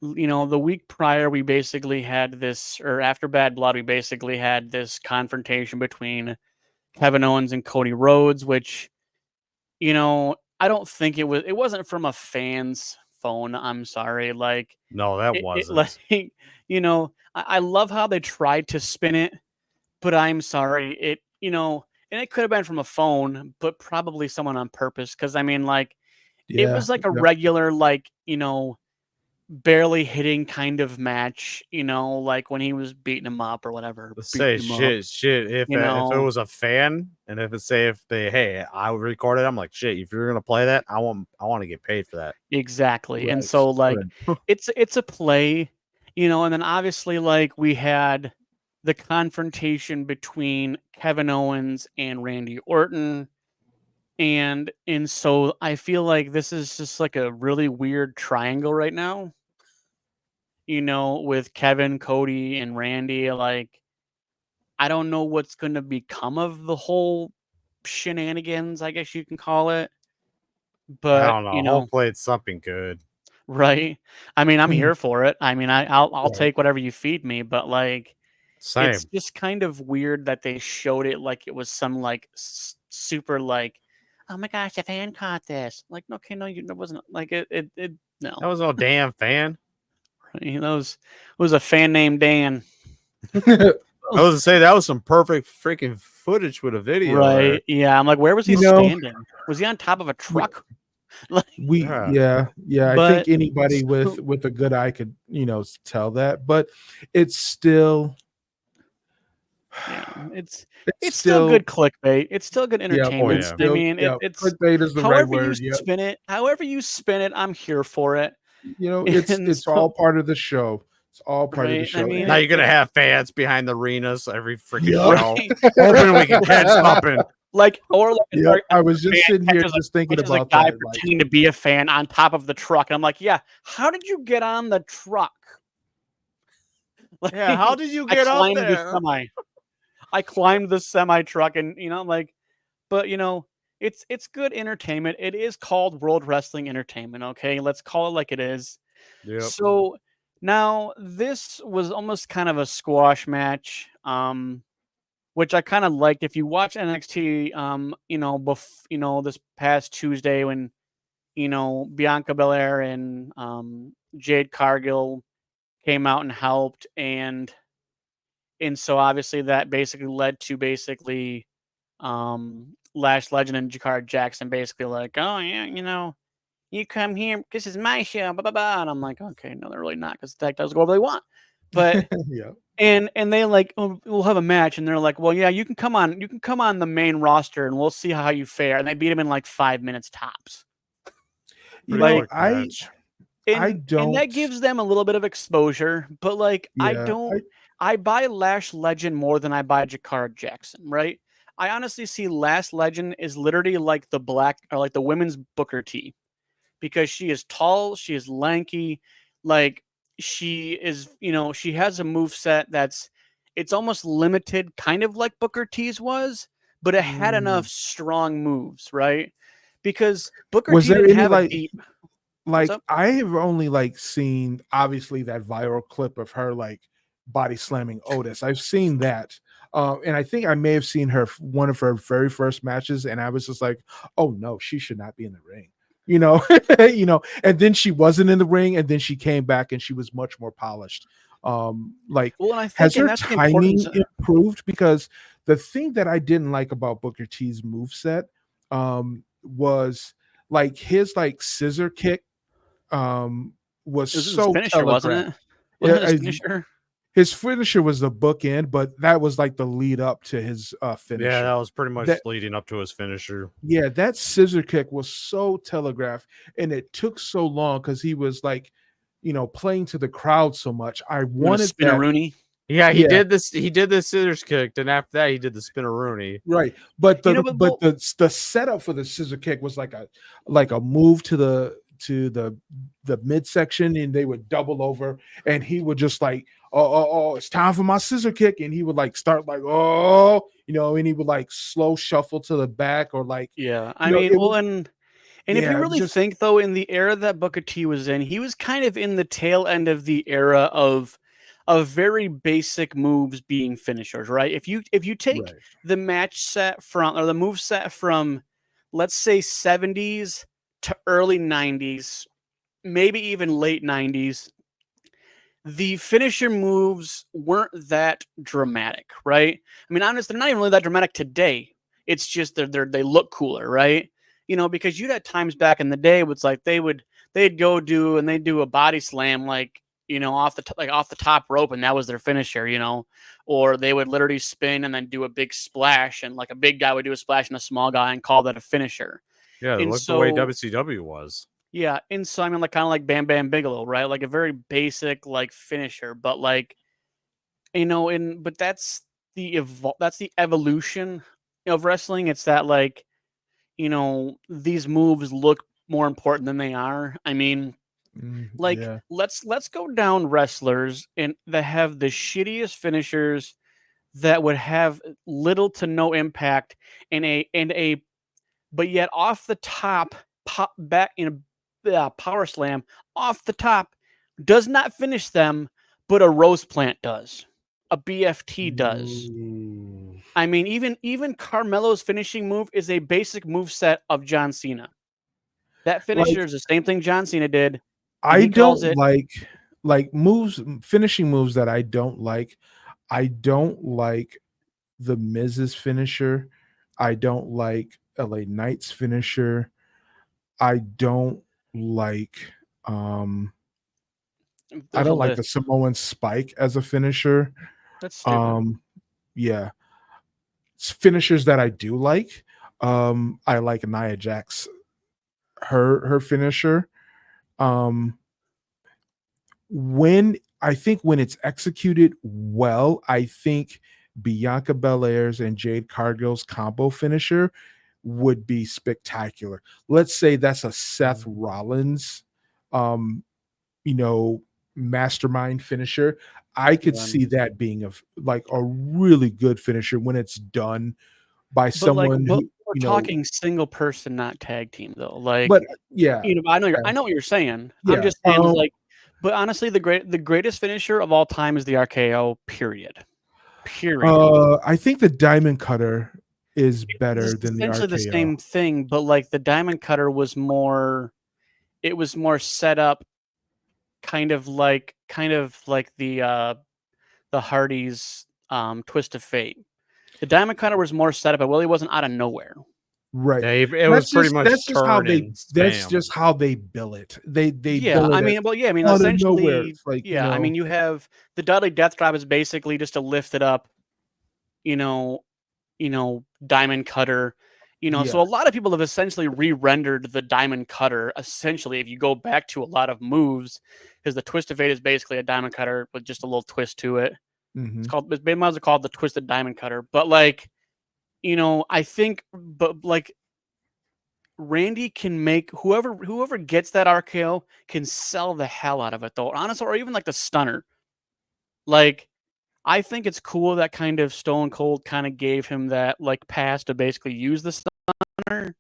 the week prior we basically had this, or after Bad Blood, we basically had this confrontation between Kevin Owens and Cody Rhodes, which, I don't think it wasn't from a fan's phone. I'm sorry. Like No, that it wasn't. like, I love how they tried to spin it, but I'm sorry. And it could have been from a phone, but probably someone on purpose. Cause I mean, like, it Yeah. was like a Yep. regular, like, barely hitting kind of match, like when he was beating him up or whatever. Let's say Beating him up, shit. If it was a fan, and if they hey, I recorded, I'm like shit. If you're gonna play that, I want to get paid for that. exactly. And Right. so, like, Right. it's a play, and then obviously, like, we had the confrontation between Kevin Owens and Randy Orton. And so I feel like this is just like a really weird triangle right now, with Kevin, Cody, and Randy. Like, I don't know what's going to become of the whole shenanigans, I guess you can call it. I But, don't know. Hopefully, it's something good. right? I mean, I'm here for it. I mean, I'll Right. take whatever you feed me, but like, Same. it's just kind of weird that they showed it like it was some like super like, oh my gosh, a fan caught this. Like, okay, no, it wasn't like it no. That was no damn fan. It was a fan named Dan. I was to say that was some perfect freaking footage with a video. Right. There. Yeah. I'm like, where was he standing? Was he on top of a truck? Like, Yeah. I But- think anybody with a good eye could tell that, but it's still yeah, it's still good clickbait. It's still good entertainment. yeah. I mean, it's clickbait is the right however word. you Yeah, spin it, I'm here for it. And it's so- all part of the show. It's all part of the Right, I show. mean, Now you're gonna have fans behind the arenas every freaking Yeah. show, Right? hoping we can catch something. Like, or like, Yeah, I was just fan sitting here catches just thinking catches a about guy that. Like, pretending to be a fan on top of the truck, and I'm like, yeah, how did you get on the truck? Like, Yeah, how did you I get up climbed there? the semi. I climbed the semi truck, and like, but it's good entertainment. It is called World Wrestling Entertainment. Okay, let's call it like it is. Yep. So now this was almost kind of a squash match, which I kind of liked. If you watch NXT, this past Tuesday when Bianca Belair and Jade Cargill came out and helped, and so obviously that basically led to Lash Legend and Jakar Jackson basically like, oh yeah, you come here, this is my show, blah blah blah. And I'm like, okay, no, they're really not, because the tag titles go wherever they want. But yeah, And they like, "Oh, we'll have a match," and they're like, "Well, yeah, you can come on the main roster, and we'll see how you fare." And they beat him in like 5 minutes tops. You Pretty know, quick match. I And that don't. gives them a little bit of exposure, but like Yeah, I buy Lash Legend more than I buy Jakara Jackson, right? I honestly see Lash Legend is literally like the black or like the women's Booker T because she is tall, she is lanky, like she is, she has a move set that's it's almost limited, kind of like Booker T's was, but it had enough Mm. strong moves, right? Because Booker Was T there didn't any have a deep. What's like up? I have only like seen obviously that viral clip of her like body slamming Otis. I've seen that. And I think I may have seen one of her very first matches, and I was just like, "Oh no, she should not be in the ring." You know, And then she wasn't in the ring, and then she came back, and she was much more polished. Like, Well, and I has think, and her that's the importance. timing improved? Because the thing that I didn't like about Booker T's moveset was like his like scissor kick was It was his so finisher, wasn't telegraphed. it? Yeah, Wasn't his finisher? his finisher was the bookend, but that was like the lead up to his Yeah, finisher. that was pretty much That leading up to his finisher. yeah, that scissor kick was so telegraphed, and it took so long because he was like, playing to the crowd so much. I You want to wanted spin a that. Rooney? Yeah, he Yeah, did this. He did the scissors kick, and after that, he did the spinneroonie. right. But You the know, but but the setup for the scissor kick was like a move to the midsection, and they would double over, and he would just like, oh, it's time for my scissor kick, and he would like start like, and he would like slow shuffle to the back, or like, yeah, I mean, it well, was, and if you yeah, it was really just think though, in the era that Booker T was in, he was kind of in the tail end of the era of very basic moves being finishers, right? If you take right. the match set from or the move set from, let's say 70s to early 90s, maybe even late 90s, the finisher moves weren't that dramatic, right? I mean, honestly, they're not even really that dramatic today. It's just they look cooler, right? Because you'd had times back in the day, it's like they'd go do and they'd do a body slam like off the top rope, and that was their finisher, or they would literally spin and then do a big splash, and like a big guy would do a splash and a small guy and call that a finisher. Yeah, And look the way so WCW was. yeah, and so I mean, like kind of like Bam Bam Bigelow, right? Like a very basic like finisher, but like but that's the evolution of wrestling. It's that like these moves look more important than they are. I mean, like Yeah. let's go down wrestlers and that have the shittiest finishers that would have little to no impact in a but yet off the top pop back in a power slam off the top does not finish them, but a rose plant does, a BFT does. Ooh. I mean, even Carmelo's finishing move is a basic move set of John Cena. That Like, finisher is the same thing John Cena did, and I he calls don't it. like moves, finishing moves that I don't like. I don't like the Miz's finisher. I don't like LA Knight's finisher. I don't like I There's a don't like the list. Samoan spike as a finisher. That's stupid. Um yeah. Finishers that I do like. I like Nia Jax, her finisher. Um when it's executed well, I think Bianca Belair's and Jade Cargill's combo finisher would be spectacular. Let's say that's a Seth Rollins, um, you know, mastermind finisher. I could Yeah. see that being like a really good finisher when it's done by someone But who, we're talking single person, not tag team, though. but Like, yeah, I know what you're saying. I'm yeah. just saying, like, but honestly, the greatest finisher of all time is the RKO. Period. I think the Diamond Cutter is better It's than the essentially the RKO. same thing, but like the Diamond Cutter was more. It was more set up, kind of like the Hardys Twist of Fate. The Diamond Cutter was more set up, but Willie wasn't out of nowhere. Right. Yeah, it was pretty much that's just how turn they and that's spam. just how they bill it. They Yeah, bill I it mean, well, yeah, I mean, out of nowhere. essentially, It's like, yeah, I mean, you have the Dudley Death Drop is basically just a lifted up, you know, diamond cutter. So a yes. lot of people have essentially re-rendered the diamond cutter. Essentially, if you go back to a lot of moves, because the Twist of Fate is basically a diamond cutter with just a little twist to it. Mhm. It's might as well called the Twisted Diamond Cutter. But like, I think, but like Randy can make whoever gets that RKO can sell the hell out of it though. Honestly, or even like the stunner. Like, I think it's cool that kind of Stone Cold kind of gave him that like pass to basically use the stunner.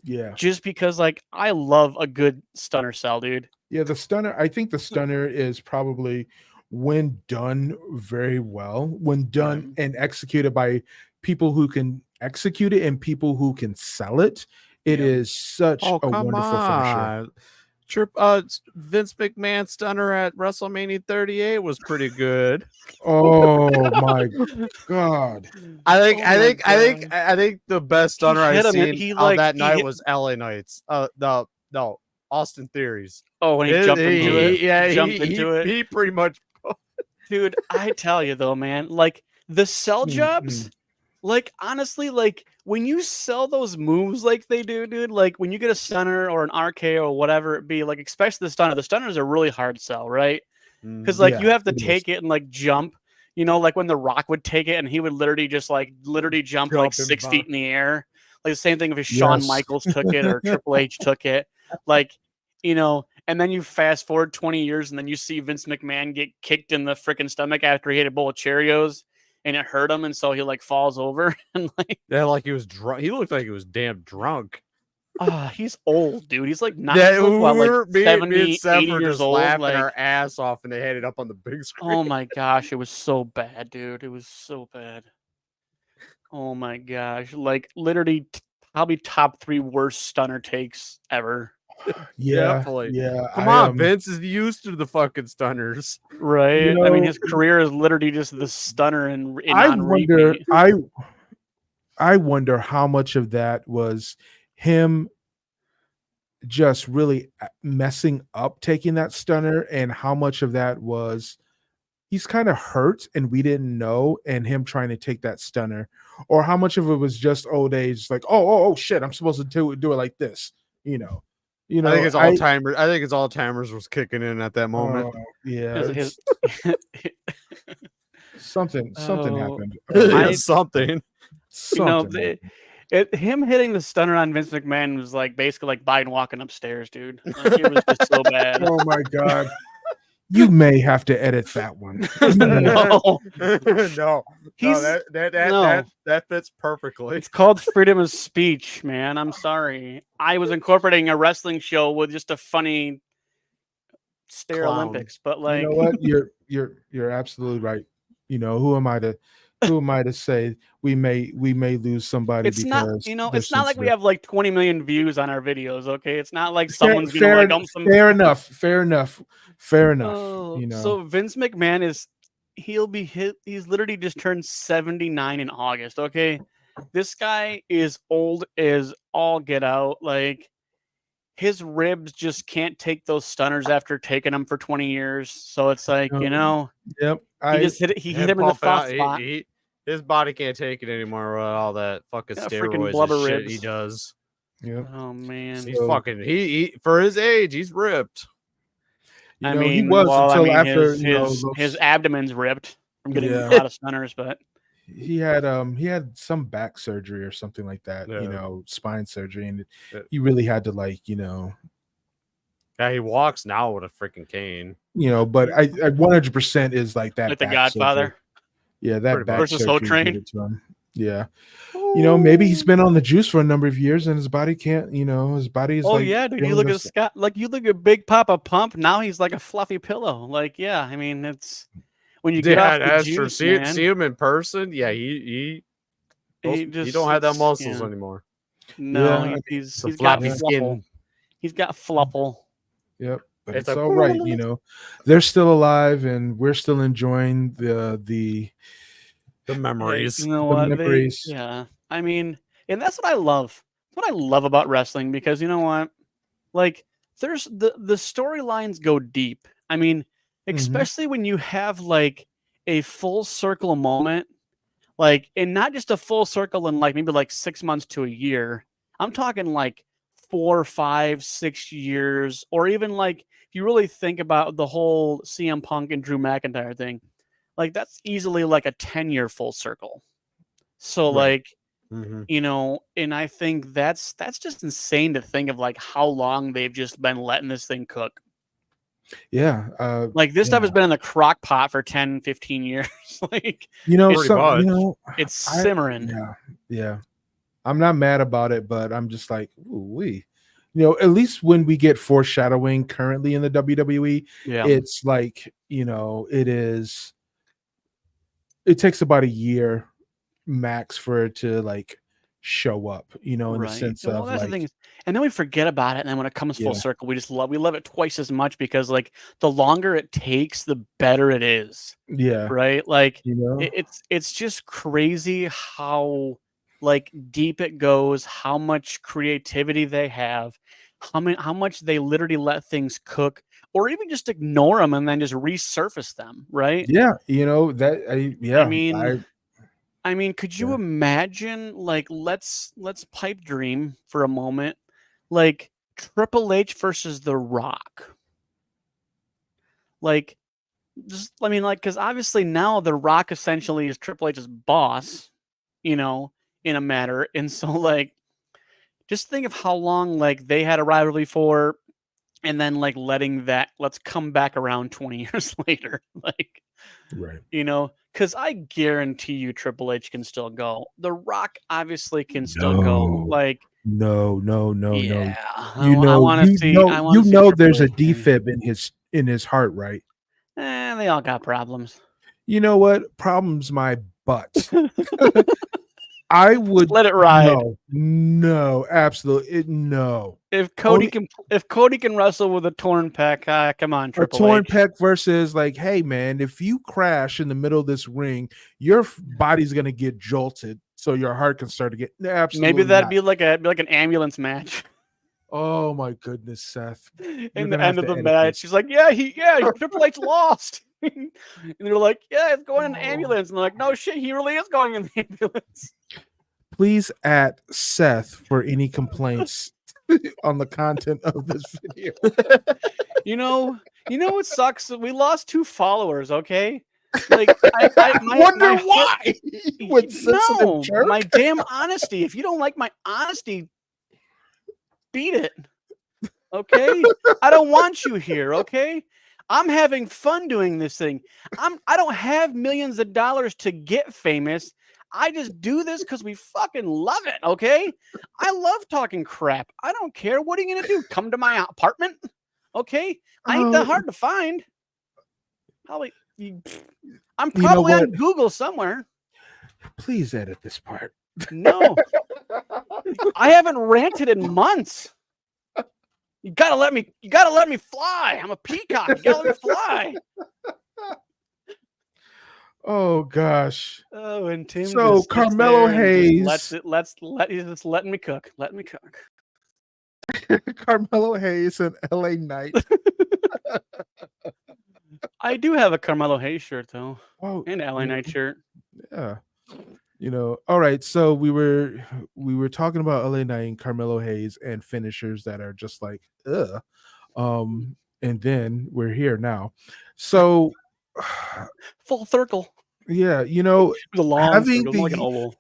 Yeah. Just because like I love a good stunner sell, dude. Yeah, the stunner, I think the stunner is probably when done very well, when done Right. and executed by people who can execute it and people who can sell it, it Yeah. is such Oh, a come wonderful finisher. on. Vince McMahon stunner at WrestleMania 38 was pretty good. Oh my god. I think Oh I my think I think God. I think the best stunner I hit him and seen he, on like, that he night hit was LA Knights. No, Austin Theories. Oh, when he jumped into it. Yeah, Jumped into it. he pretty much Dude, I tell you though, man, like the sell jobs, Mm-mm. like honestly, like when you sell those moves like they do, dude, like when you get a stunner or an RKO or whatever it be, like especially the stunners are really hard sell, right? Because like you Yeah, have to it is. take it and like jump, like when The Rock would take it and he would literally just like jump like Jump and 6 feet bounce. in the air. Like the same thing if Shawn Yes. Michaels took it or Triple H took it. Like, and then you fast forward 20 years and then you see Vince McMahon get kicked in the freaking stomach after he ate a bowl of Cheerios and it hurt him and so he like falls over and like Yeah, like he was drunk. He looked like he was damn drunk. he's old, dude. He's like not Yeah, he's like what, like me and 70, Seth 80 were years just old. laughing Like, our ass off, and they had it up on the big screen. oh my gosh, it was so bad, dude. It was so bad. Oh my gosh. Like literally probably top 3 worst stunner takes ever. Yeah, Definitely. yeah. Come I on, Vince is used to the fucking stunners. Right? I mean, his know, career is literally just the stunner and I on wonder repeat. I wonder how much of that was him just really messing up taking that stunner and how much of that was he's kind of hurt and we didn't know and him trying to take that stunner or how much of it was just old age like oh shit I'm supposed to do it like this you know I think it's all timers. I think it's all timers was kicking in at that moment. yeah His- it's something Oh, happened Yeah, I- something. something him hitting the stunner on Vince McMahon was like basically like Biden walking upstairs, dude. Like it was just so bad. oh my god you may have to edit that one No. No, He's that fits perfectly. It's called freedom of speech, man. I'm sorry. I was incorporating a wrestling show with just a funny stare Clown. Olympics, but you like know what you're absolutely right who am I to say we may lose somebody it's not, because it's not like we have like 20 million views on our videos, okay? It's not like fair, someone's gonna like fair enough Oh, so Vince McMahon he's literally just turned 79 in August, okay? This guy is old as all get out. Like his ribs just can't take those stunners after taking them for 20 years. So it's like, yep he just hit him in the soft spot. His body can't take it anymore with all that fucking Yeah, freaking steroids blubber and shit ribs. he does. yep Oh man. He's fucking he for his age, he's ripped. he was until after his abdomen's ripped from getting Yeah. a lot of stunners, but he had some back surgery or something like that Yeah. spine surgery and Yeah. he really had to Yeah, he walks now with a freaking cane. but I 100% is like that like the back Godfather. surgery. Yeah, that Pretty back much. Versus surgery Soul did Train. it to him. Yeah. Maybe he's been on the juice for a number of years and his body can't, his body is Oh like yeah, dude. You feeling look at this- Scott, like you look at Big Papa Pump. Now he's like a fluffy pillow. Like, yeah, I mean, it's when you get off the that's juice, true. man, See him in person. Yeah, he he don't have that it's- muscles yeah. anymore. No, Yeah, he's a he's got floppy fluffle. skin. He's got flupple. Yep. But It's it's a- all right, They're still alive and we're still enjoying the The memories. You know The what? memories. Yeah. I mean, and that's what I love. what I love about wrestling, because you know what? Like, there's the storylines go deep. I mean, especially when you have like a full circle moment, like, and not just a full circle in like maybe like 6 months to a year. I'm talking like 4, 5, 6 years, or even like if you really think about the whole CM Punk and Drew McIntyre thing, like that's easily like a 10-year full circle. So Right. like, you know, and I think that's just insane to think of like how long they've just been letting this thing cook. Yeah. Like this stuff Yeah. has been in the crock pot for 10, 15 years. Like You know, Pretty much. it's I- simmering. yeah. I'm not mad about it, but I'm just like, ooh, at least when we get foreshadowing currently in the WWE, Yeah. it's like, it takes about a year max for it to like show up, in the sense Well, of that's the thing like, is, and then we forget about it, and then when it comes full Yeah. circle, we love it twice as much, because like the longer it takes, the better it is. yeah, Right? Like you it's just crazy how like deep it goes, how much creativity they have, how much they literally let things cook, or even just ignore them and then just resurface them, right? yeah, I I mean, could you Yeah. imagine, like, let's pipe dream for a moment, like Triple H versus The Rock. Like, just I mean, like, because obviously now The Rock essentially is Triple H's boss, you know, in a matter, and so like, just think of how long like they had a rivalry for, and then like let's come back around 20 years later, like. right. Because I guarantee you Triple H can still go. The Rock obviously can still go. No. Like, No. yeah, I You want to see. I want to see there's Triple a H win. defib in his heart, right? They all got problems. You know what? Problems my butt. I would Let it ride. No, absolutely no. If Cody Only- can wrestle with a torn pec, come on, A Triple torn H. pec versus like, hey man, if you crash in the middle of this ring, your body's gonna get jolted, so your heart can start to get absolutely. Maybe that'd not. be like an ambulance match. Oh my goodness, Seth. In gonna the have end of to the edit match, this. she's like, Triple H lost. And they're like, yeah, it's going in the Oh. ambulance. And they're like, no shit, he really is going in the ambulance. Please at Seth for any complaints on the content of this video. You know what sucks? We lost 2 followers, okay? Like I Wonder my heart- why. With sensitive no, jerk? my damn honesty. If you don't like my honesty, beat it. Okay? I don't want you here, okay? I'm having fun doing this thing. I don't have millions of dollars to get famous. I just do this because we fucking love it, okay? I love talking crap. I don't care. What are you gonna do? Come to my apartment? Okay? I ain't that hard to find. Probably I'm You know probably on what? Google somewhere. Please edit this part. No. I haven't ranted in months. You gotta let me fly. I'm a peacock. You gotta let me fly. Oh gosh. Oh, and Tim. So, just sits Carmelo there and just Hayes- he's just letting me cook. Letting me cook. Carmelo Hayes and LA Knight. I do have a Carmelo Hayes shirt though, Oh, and LA Knight shirt. yeah. All right. So we were talking about LA Knight and Carmelo Hayes and finishers that are just like, ugh. And then we're here now. So Full circle. yeah, It was a long having circle, more like an oval.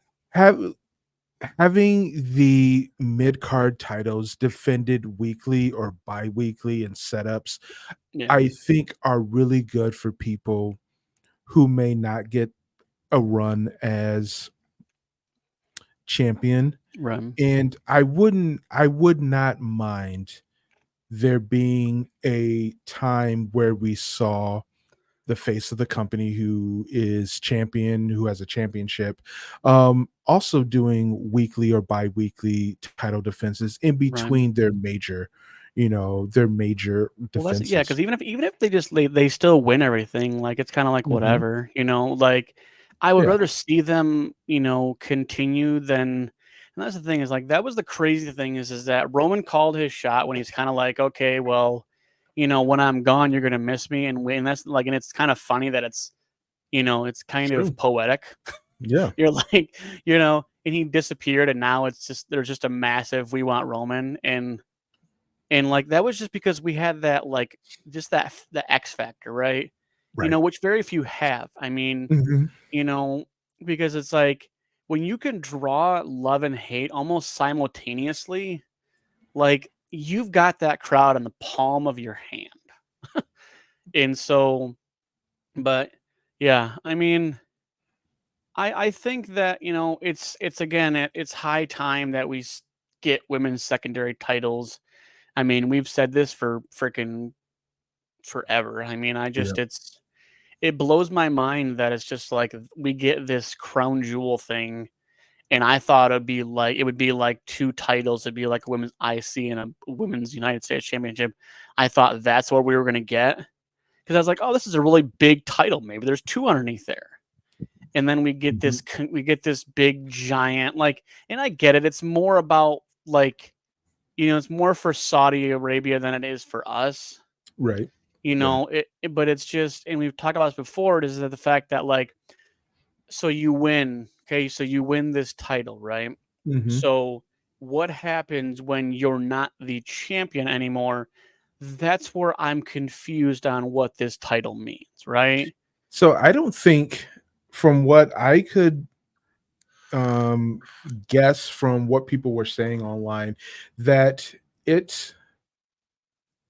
having the mid-card titles defended weekly or bi-weekly in setups, Yeah. I think are really good for people who may not get a run as champion. Run. And I would not mind there being a time where we saw the face of the company who is champion, who has a championship, also doing weekly or bi-weekly title defenses in between their major defenses. Well, that's, yeah, because even if they still win everything, like it's kind of like Mhm. whatever, like I would Yeah. rather see them, continue than And that's the thing is like that was the crazy thing is that Roman called his shot when he's kind of like, okay, well, when I'm gone, you're gonna miss me, and that's like, and it's kind of funny that it's, it's kind True. of poetic. Yeah. You're like, and he disappeared, and now there's just a massive we want Roman, and like that was just because we had that like just the X factor, right? Right. Which very few have. I mean, Mhm. because it's like when you can draw love and hate almost simultaneously, like you've got that crowd in the palm of your hand. And so, but yeah, I mean, I think that, it's again, it's high time that get women's secondary titles. I mean, we've said this for freaking forever. I mean, Yeah. it blows my mind that it's just like we get this crown jewel thing, and I thought it would be like two titles. It'd be like a women's IC and a women's United States Championship. I thought that's what we were gonna get because I was like, oh, this is a really big title. Maybe there's two underneath there, and then we get this big giant like, and I get it. It's more about like, it's more for Saudi Arabia than it is for us. Right. But it's just, and we've talked about this before, is that the fact that like, so you win, okay, so you win this title, right? Mhm. So what happens when you're not the champion anymore? That's where I'm confused on what this title means, right? So I don't think, from what I could guess from what people were saying online, that it's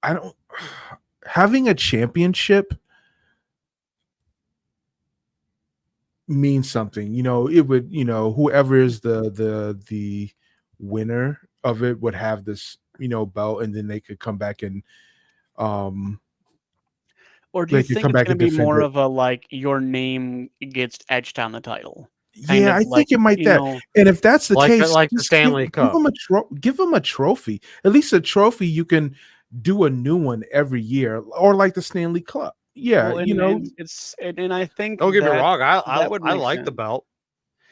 I don't having a championship means something. It would, whoever is the winner of it would have this, belt, and then they could come back and um Or do you they could think come it's back going and to be defend more it. of a like your name gets etched on the title, kind Yeah, of I like think it might that. And if that's the Like case, like the just give Stanley Cup. them give them a trophy. At least a trophy you can do a new one every year, or like the Stanley Cup. Yeah, well, and I think Don't get me that wrong. that would I make like the sense. belt.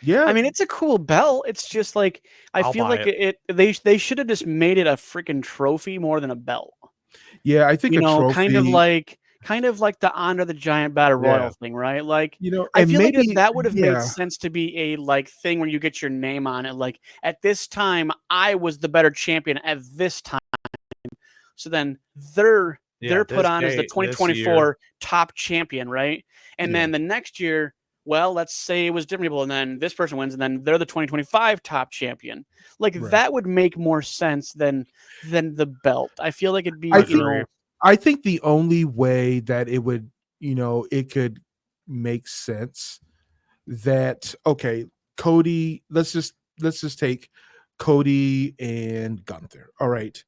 I yeah, mean, it's a cool belt. It's just like I I'll feel buy like it. they should have just made it a freaking trophy more than a belt. yeah. I think a Kind of trophy. like the Honor the Giant Battle Royal Yeah. thing, right? Like I And feel like maybe, that would have made yeah, sense to be a like thing where you get your name on it. Like at this time, I was the better champion at this time. So then they're put This on as the day, this year. 2024 top champion, right? And yeah, then the next year, well, let's say it was different people, and then this person wins, and then they're the 2025 top champion. Like right. that would make more sense than the belt. I feel like it'd be, I think Agree. I think the only way that it would, it could make sense that, okay, Cody, let's just take Cody and Gunther. All right.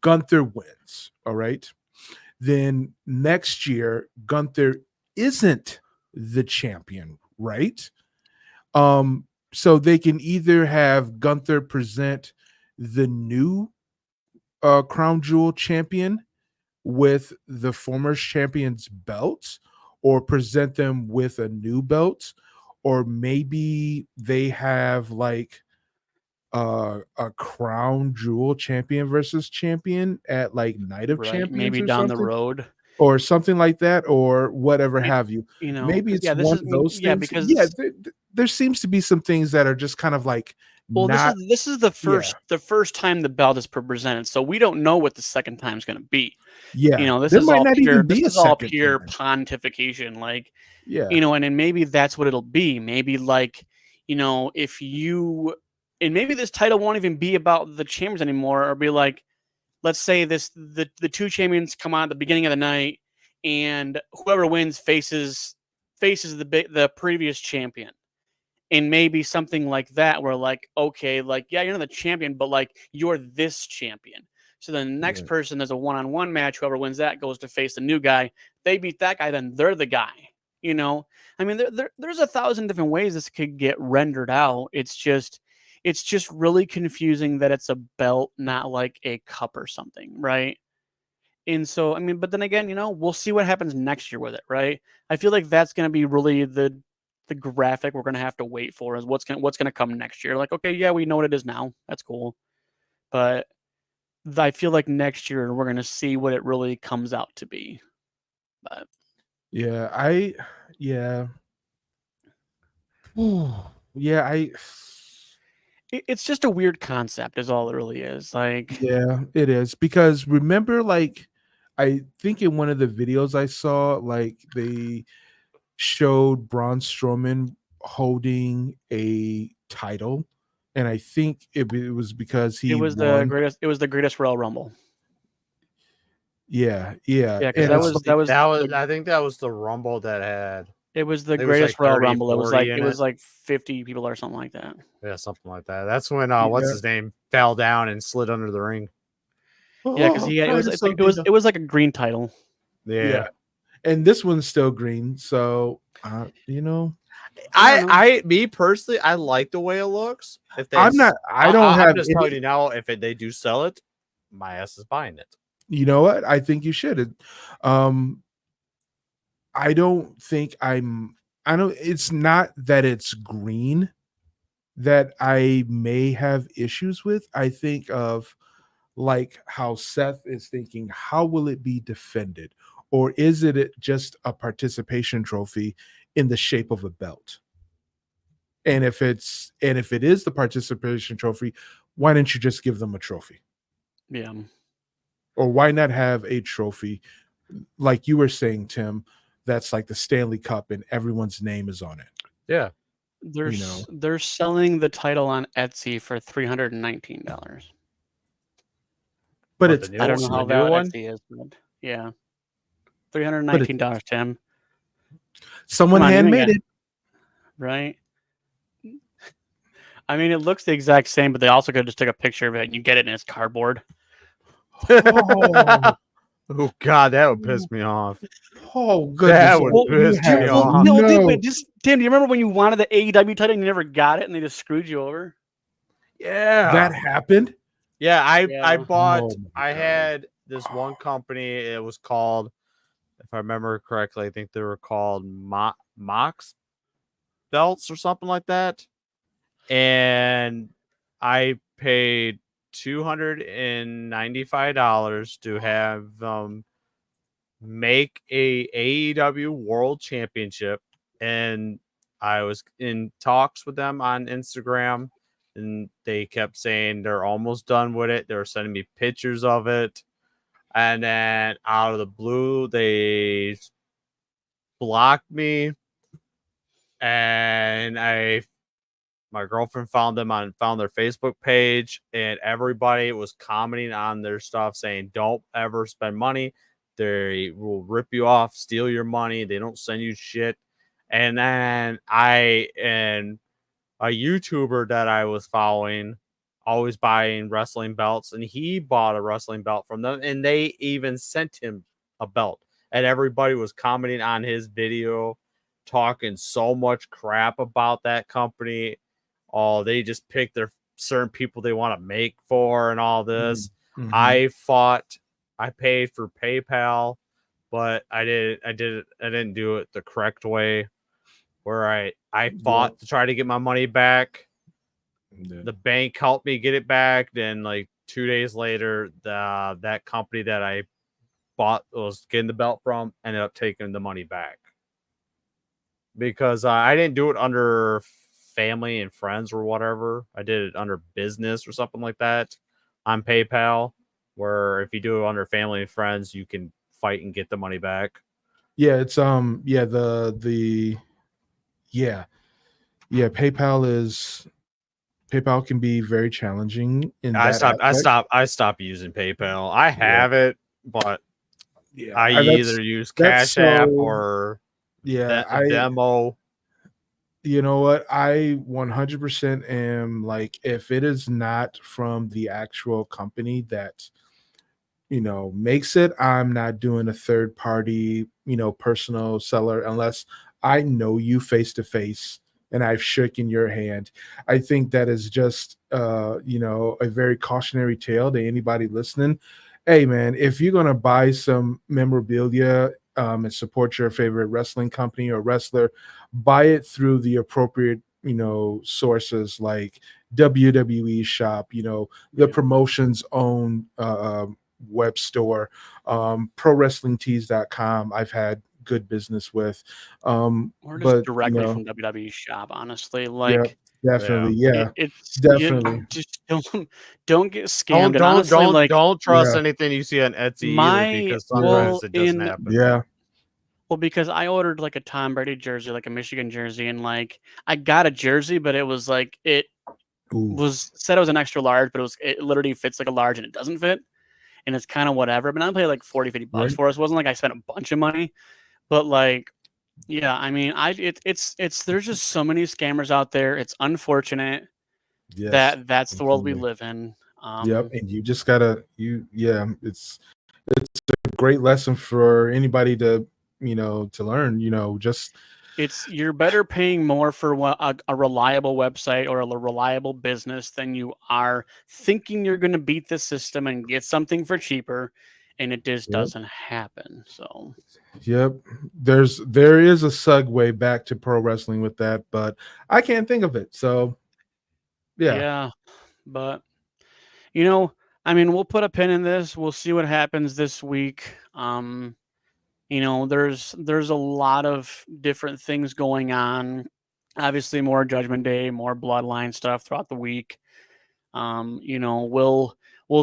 Gunther wins. All right. Then next year, Gunther isn't the champion, right? So they can either have Gunther present the new crown jewel champion with the former champion's belt, or present them with a new belt, or maybe they have like a crown jewel champion versus champion at like Night of right, Champions maybe or down the something, road. or something like that, or whatever It, have you. Maybe 'cause, it's yeah, this one is of those yeah things. Yeah, because there seems to be some things that are just kind of like well, not. this is the Yeah, first time the belt is presented, so we don't know what the second time is going to be. yeah. This There is might all not pure. even This be a is all second pure time. pontification, like Yeah, and then maybe that's what it'll be. Maybe like if you and maybe this title won't even be about the champions anymore, or be like, let's say the two champions come on at the beginning of the night, and whoever wins faces the previous champion. And maybe something like that, where like, okay, like, yeah, you're not the champion, but like you're this champion. So then the next right. person, there's a one-on-one match. Whoever wins that goes to face the new guy. They beat that guy, then they're the guy. I mean, there's a thousand different ways this could get rendered out. It's just really confusing that it's a belt, not like a cup or something, right? And so, I mean, but then again, we'll see what happens next year with it, right? I feel like that's going to be really the graphic we're gonna have to wait for is what's gonna come next year. Like, okay, yeah, we know what it is now. That's cool, but I feel like next year we're gonna see what it really comes out to be. But Yeah, yeah. Yeah, it's just a weird concept, is all it really is. Like, yeah, it is because remember, like, I think in one of the videos I saw, like they showed Braun Strowman holding a title, and I think it was because he won. it was the greatest Royal Rumble. Yeah, Yeah, because and it's that was I think that was the Rumble that had. it was the It was greatest like Royal 30, Rumble. It was 40 like in it was it. like 50 people or something like that. Yeah, something like that. That's when what's Yeah. his name fell down and slid under the ring. Yeah, because Oh, it was Titus it's like, it was like a green title. Yeah. And this one's still green, so you know, Me personally, I like the way it looks. If they, I'm not. I don't have. I'm just any- telling you now. If they do sell it, my ass is buying it. You know what? I think you should. I don't think I'm. I don't. It's not that it's green that I may have issues with. I think of like how Seth is thinking. How will it be defended, or is it just a participation trophy in the shape of a belt? And if it is the participation trophy, why didn't you just give them a trophy? Yeah. Or why not have a trophy like you were saying, Tim, that's like the Stanley Cup and everyone's name is on it? Yeah. They're selling the title on Etsy for $319. But What, it's the new I don't know one? how The new valid one? Etsy is, but yeah. $319, Tim. someone Come on, you ain't handmade got- it. Right? I mean, it looks the exact same, but they also could just take a picture of it and you get it in its cardboard. Oh, Oh God, that would piss me off. oh goodness. That would Oh, piss you have me off. no- Tim, do you remember when you wanted the AEW title and you never got it and they just screwed you over? Yeah. that happened. Yeah, I Yeah. bought. Oh my I God. had this one company. It was called, if I remember correctly, I think they were called Mox belts or something like that. And I paid $295 to have make a AEW World Championship, and I was in talks with them on Instagram, and they kept saying they're almost done with it. They were sending me pictures of it, and then out of the blue, they blocked me, and my girlfriend found their Facebook page, and everybody was commenting on their stuff saying, "Don't ever spend money. They will rip you off, steal your money. They don't send you shit." And then and a YouTuber that I was following, always buying wrestling belts, and he bought a wrestling belt from them, and they even sent him a belt. And everybody was commenting on his video, talking so much crap about that company. Oh, they just pick their certain people they want to make for and all this. Mhm. I paid for PayPal, but I didn't do it the correct way, where I fought to try to get my money back. Yeah. The bank helped me get it back. Then like 2 days later, that company that I was getting the belt from ended up taking the money back, because I didn't do it under family and friends or whatever. I did it under business or something like that on PayPal, where if you do it under family and friends, you can fight and get the money back. Yeah, it's PayPal can be very challenging in that aspect. I stopped using PayPal. I have it, but Yeah, I either use that's Cash App so- or yeah, Venmo. you know what? I 100% am like, if it is not from the actual company that, makes it, I'm not doing a third party, personal seller unless I know you face to face and I've shaken your hand. I think that is just, a very cautionary tale to anybody listening. Hey, man, if you're going to buy some memorabilia, and support your favorite wrestling company or wrestler, buy it through the appropriate, sources like WWE Shop, the promotion's own web store, ProWrestlingTees.com. I've had good business with, Or just but directly from WWE Shop, honestly. yeah, Like definitely, yeah, it's definitely, just don't get scammed. And honestly, like don't trust yeah, anything you see on Etsy either, my because yeah, sometimes it doesn't happen. yeah, because I ordered like a Tom Brady jersey, like a Michigan jersey, and like I got a jersey, but it was like it ooh, was said it was an extra large, but it literally fits like a large and it doesn't fit. And it's kind of whatever. But I paid like 40, 50 bucks right, for it. So it wasn't like I spent a bunch of money. But like, yeah, I mean, it's there's just so many scammers out there. It's unfortunate yes, that that's the world we definitely. live in. Yep, and you just gotta yeah, it's a great lesson for anybody to to learn. Just You're better paying more for a reliable website or a reliable business than you are thinking you're going to beat the system and get something for cheaper, and it just yep, doesn't happen. So yep. There is a segue back to pro wrestling with that, but I can't think of it. So yeah, yeah, but you know, I mean, we'll put a pin in this. We'll see what happens this week. There's a lot of different things going on. Obviously, more Judgment Day, more Bloodline stuff throughout the week. We'll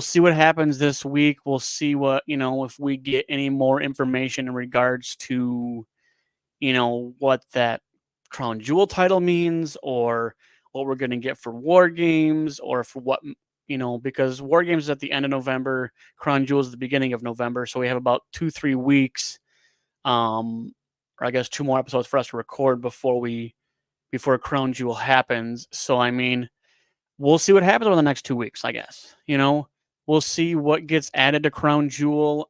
see what happens this week. We'll see what if we get any more information in regards to what that Crown Jewel title means, or what we're going to get for War Games, or for what because War Games is at the end of November, Crown Jewel is at the beginning of November, so we have about 2-3 weeks, or I guess 2 more episodes for us to record before Crown Jewel happens. So I mean, we'll see what happens over the next 2 weeks, I guess. We'll see what gets added to Crown Jewel.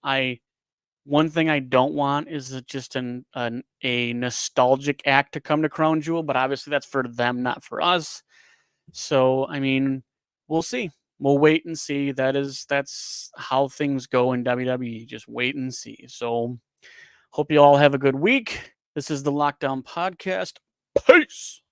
One thing I don't want is just a nostalgic act to come to Crown Jewel, but obviously that's for them, not for us. So, I mean, we'll see. We'll wait and see. That's how things go in WWE. Just wait and see. So, hope you all have a good week. This is the Lockdown Podcast. Peace.